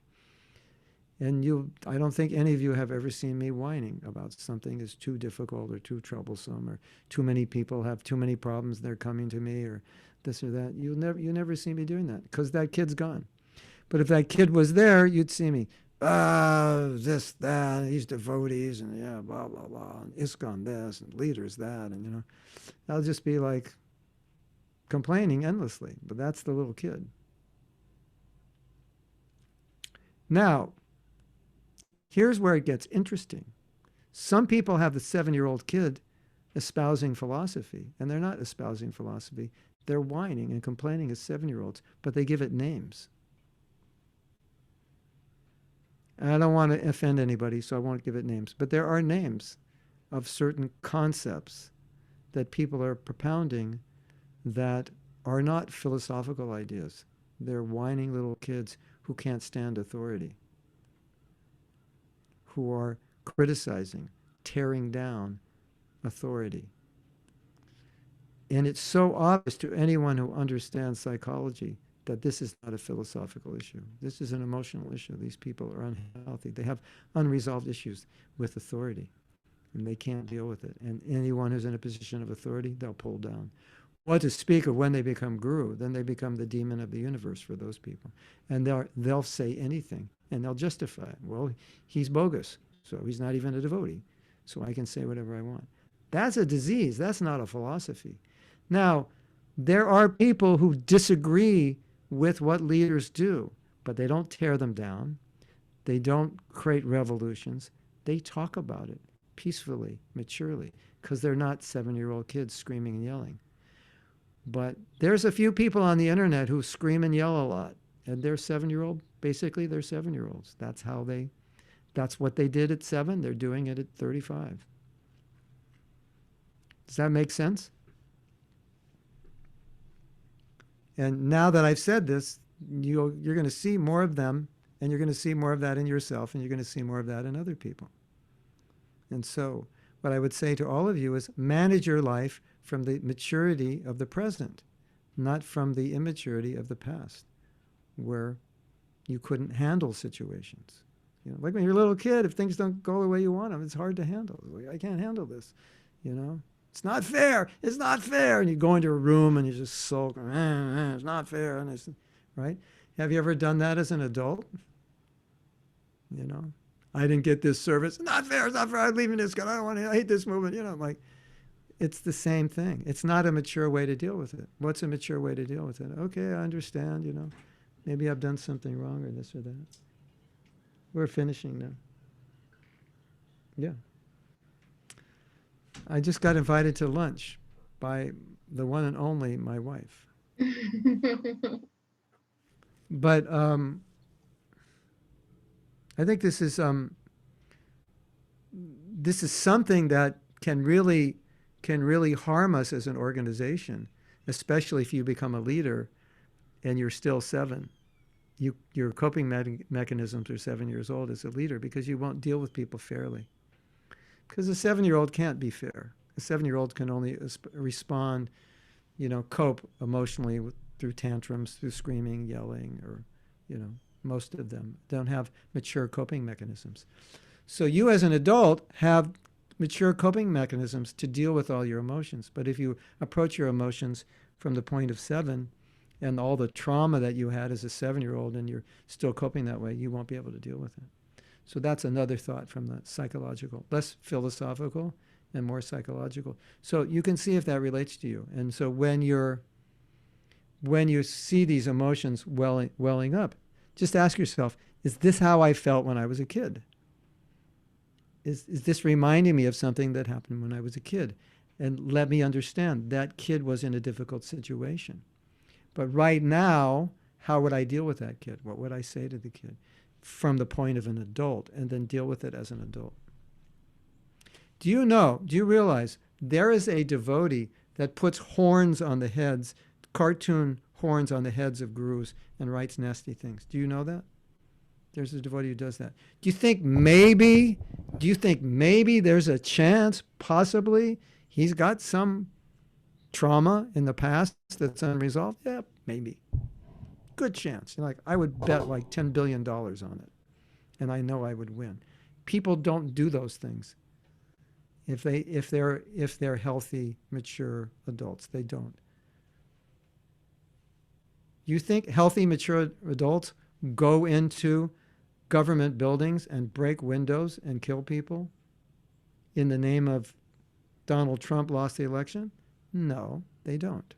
And I don't think any of you have ever seen me whining about something is too difficult or too troublesome, or too many people have too many problems, they're coming to me, or this or that. You never see me doing that, because that kid's gone. But if that kid was there, you'd see me. This, that, these devotees, and blah, blah, blah, and ISKCON this, and leaders that, and I'll just be like, complaining endlessly, but that's the little kid. Now, here's where it gets interesting. Some people have the 7-year-old kid espousing philosophy, and they're not espousing philosophy. They're whining and complaining as 7-year-olds, but they give it names. I don't want to offend anybody, so I won't give it names. But there are names of certain concepts that people are propounding that are not philosophical ideas. They're whining little kids who can't stand authority, who are criticizing, tearing down authority. And it's so obvious to anyone who understands psychology that this is not a philosophical issue. This is an emotional issue. These people are unhealthy. They have unresolved issues with authority, and they can't deal with it. And anyone who's in a position of authority, they'll pull down. What to speak of when they become guru, then they become the demon of the universe for those people. And they'll say anything, and they'll justify it. Well, he's bogus, so he's not even a devotee, so I can say whatever I want. That's a disease. That's not a philosophy. Now, there are people who disagree with what leaders do, but they don't tear them down. They don't create revolutions. They talk about it peacefully, maturely, because they're not 7-year-old kids screaming and yelling. But there's a few people on the internet who scream and yell a lot, and they're 7-year-old. Basically, they're 7-year-olds. That's what they did at 7. They're doing it at 35. Does that make sense? And now that I've said this, you're going to see more of them, and you're going to see more of that in yourself, and you're going to see more of that in other people. And so what I would say to all of you is manage your life from the maturity of the present, not from the immaturity of the past, where you couldn't handle situations. You know, like when you're a little kid, if things don't go the way you want them, it's hard to handle. Like, I can't handle this, you know. It's not fair. It's not fair. And you go into a room and you just sulk. It's not fair. And it's, right? Have you ever done that as an adult? You know, I didn't get this service. It's not fair. It's not fair. I'm leaving this guy. I don't want to. I hate this movement. You know, like, it's the same thing. It's not a mature way to deal with it. What's a mature way to deal with it? Okay, I understand. You know, maybe I've done something wrong or this or that. We're finishing now. Yeah. I just got invited to lunch by the one and only my wife. But I think this is something that can really harm us as an organization, especially if you become a leader and you're still 7. Your coping mechanisms are 7 years old as a leader because you won't deal with people fairly. Because a 7-year-old can't be fair. A 7-year-old can only respond, you know, cope emotionally through tantrums, through screaming, yelling, or, you know, most of them don't have mature coping mechanisms. So you as an adult have mature coping mechanisms to deal with all your emotions. But if you approach your emotions from the point of 7 and all the trauma that you had as a 7-year-old and you're still coping that way, you won't be able to deal with it. So that's another thought from the psychological, less philosophical and more psychological. So you can see if that relates to you. And so when you see these emotions welling up, just ask yourself, is this how I felt when I was a kid? Is this reminding me of something that happened when I was a kid? And let me understand, that kid was in a difficult situation. But right now, how would I deal with that kid? What would I say to the kid? From the point of an adult, and then deal with it as an adult. Do you realize there is a devotee that puts horns on the heads, cartoon horns on the heads of gurus and writes nasty things? Do you know that? There's a devotee who does that. Do you think maybe there's a chance, possibly, he's got some trauma in the past that's unresolved? Yeah, maybe. Good chance. Like, I would bet like $10 billion on it. And I know I would win. People don't do those things. If they're healthy, mature adults, they don't. You think healthy, mature adults go into government buildings and break windows and kill people in the name of Donald Trump lost the election? No, they don't.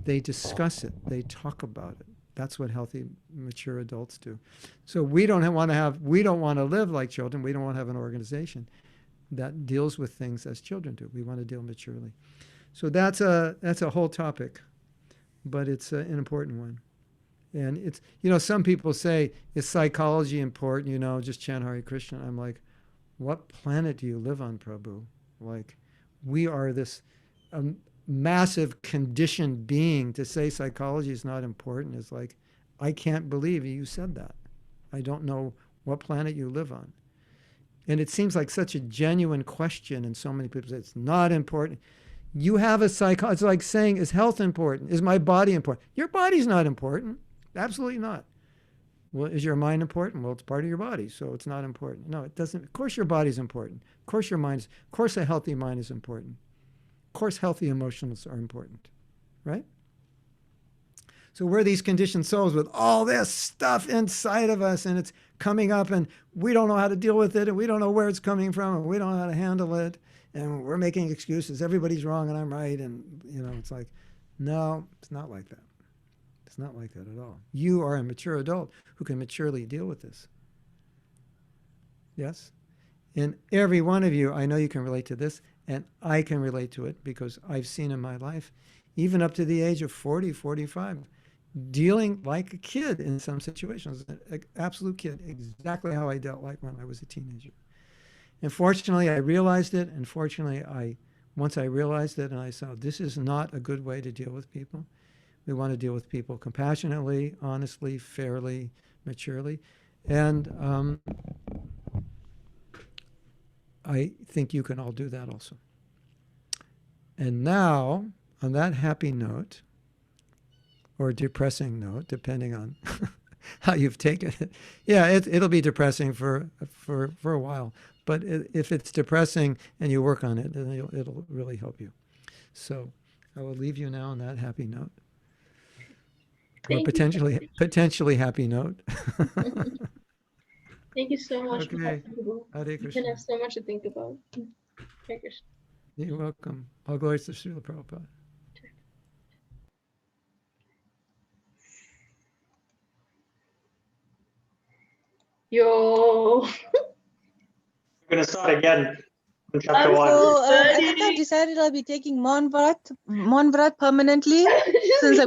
They discuss it. They talk about it. That's what healthy, mature adults do. So we don't want to live like children. We don't want to have an organization that deals with things as children do. We want to deal maturely. So that's a whole topic, but it's an important one. And it's, some people say, is psychology important? Just chant Hare Krishna. I'm like, what planet do you live on, Prabhu? Like, we are this massive conditioned being. To say psychology is not important is like, I can't believe you said that. I don't know what planet you live on. And it seems like such a genuine question, and so many people say it's not important. You have a it's like saying, is health important? Is my body important? Your body's not important. Absolutely not. Well, is your mind important? Well, it's part of your body, so it's not important. No, it doesn't. Of course your body's important. Of course your mind is, of course a healthy mind is important. Of course healthy emotions are important, right? So we're these conditioned souls with all this stuff inside of us, and it's coming up, and we don't know how to deal with it, and we don't know where it's coming from, and we don't know how to handle it, and we're making excuses. Everybody's wrong and I'm right, and it's like, no, it's not like that. It's not like that at all. You are a mature adult who can maturely deal with this. Yes? And every one of you, I know you can relate to this, and I can relate to it because I've seen in my life, even up to the age of 40, 45, dealing like a kid in some situations, an absolute kid, exactly how I dealt like when I was a teenager. And fortunately, I realized it, and fortunately, once I realized it and I saw this is not a good way to deal with people. We want to deal with people compassionately, honestly, fairly, maturely. And I think you can all do that also. And now, on that happy note, or depressing note, depending on how you've taken it. Yeah, it'll be depressing for a while. But if it's depressing and you work on it, then it'll really help you. So I will leave you now on that happy note. Or potentially happy note. Thank you so much. Okay. Hare You Krishna. can have so much to think about. Hare Krishna. You're welcome. All glories to Srila Prabhupada. Yo. We're going to start again on chapter 1. So I think I've decided I'll be taking Mon Vrat permanently since I'm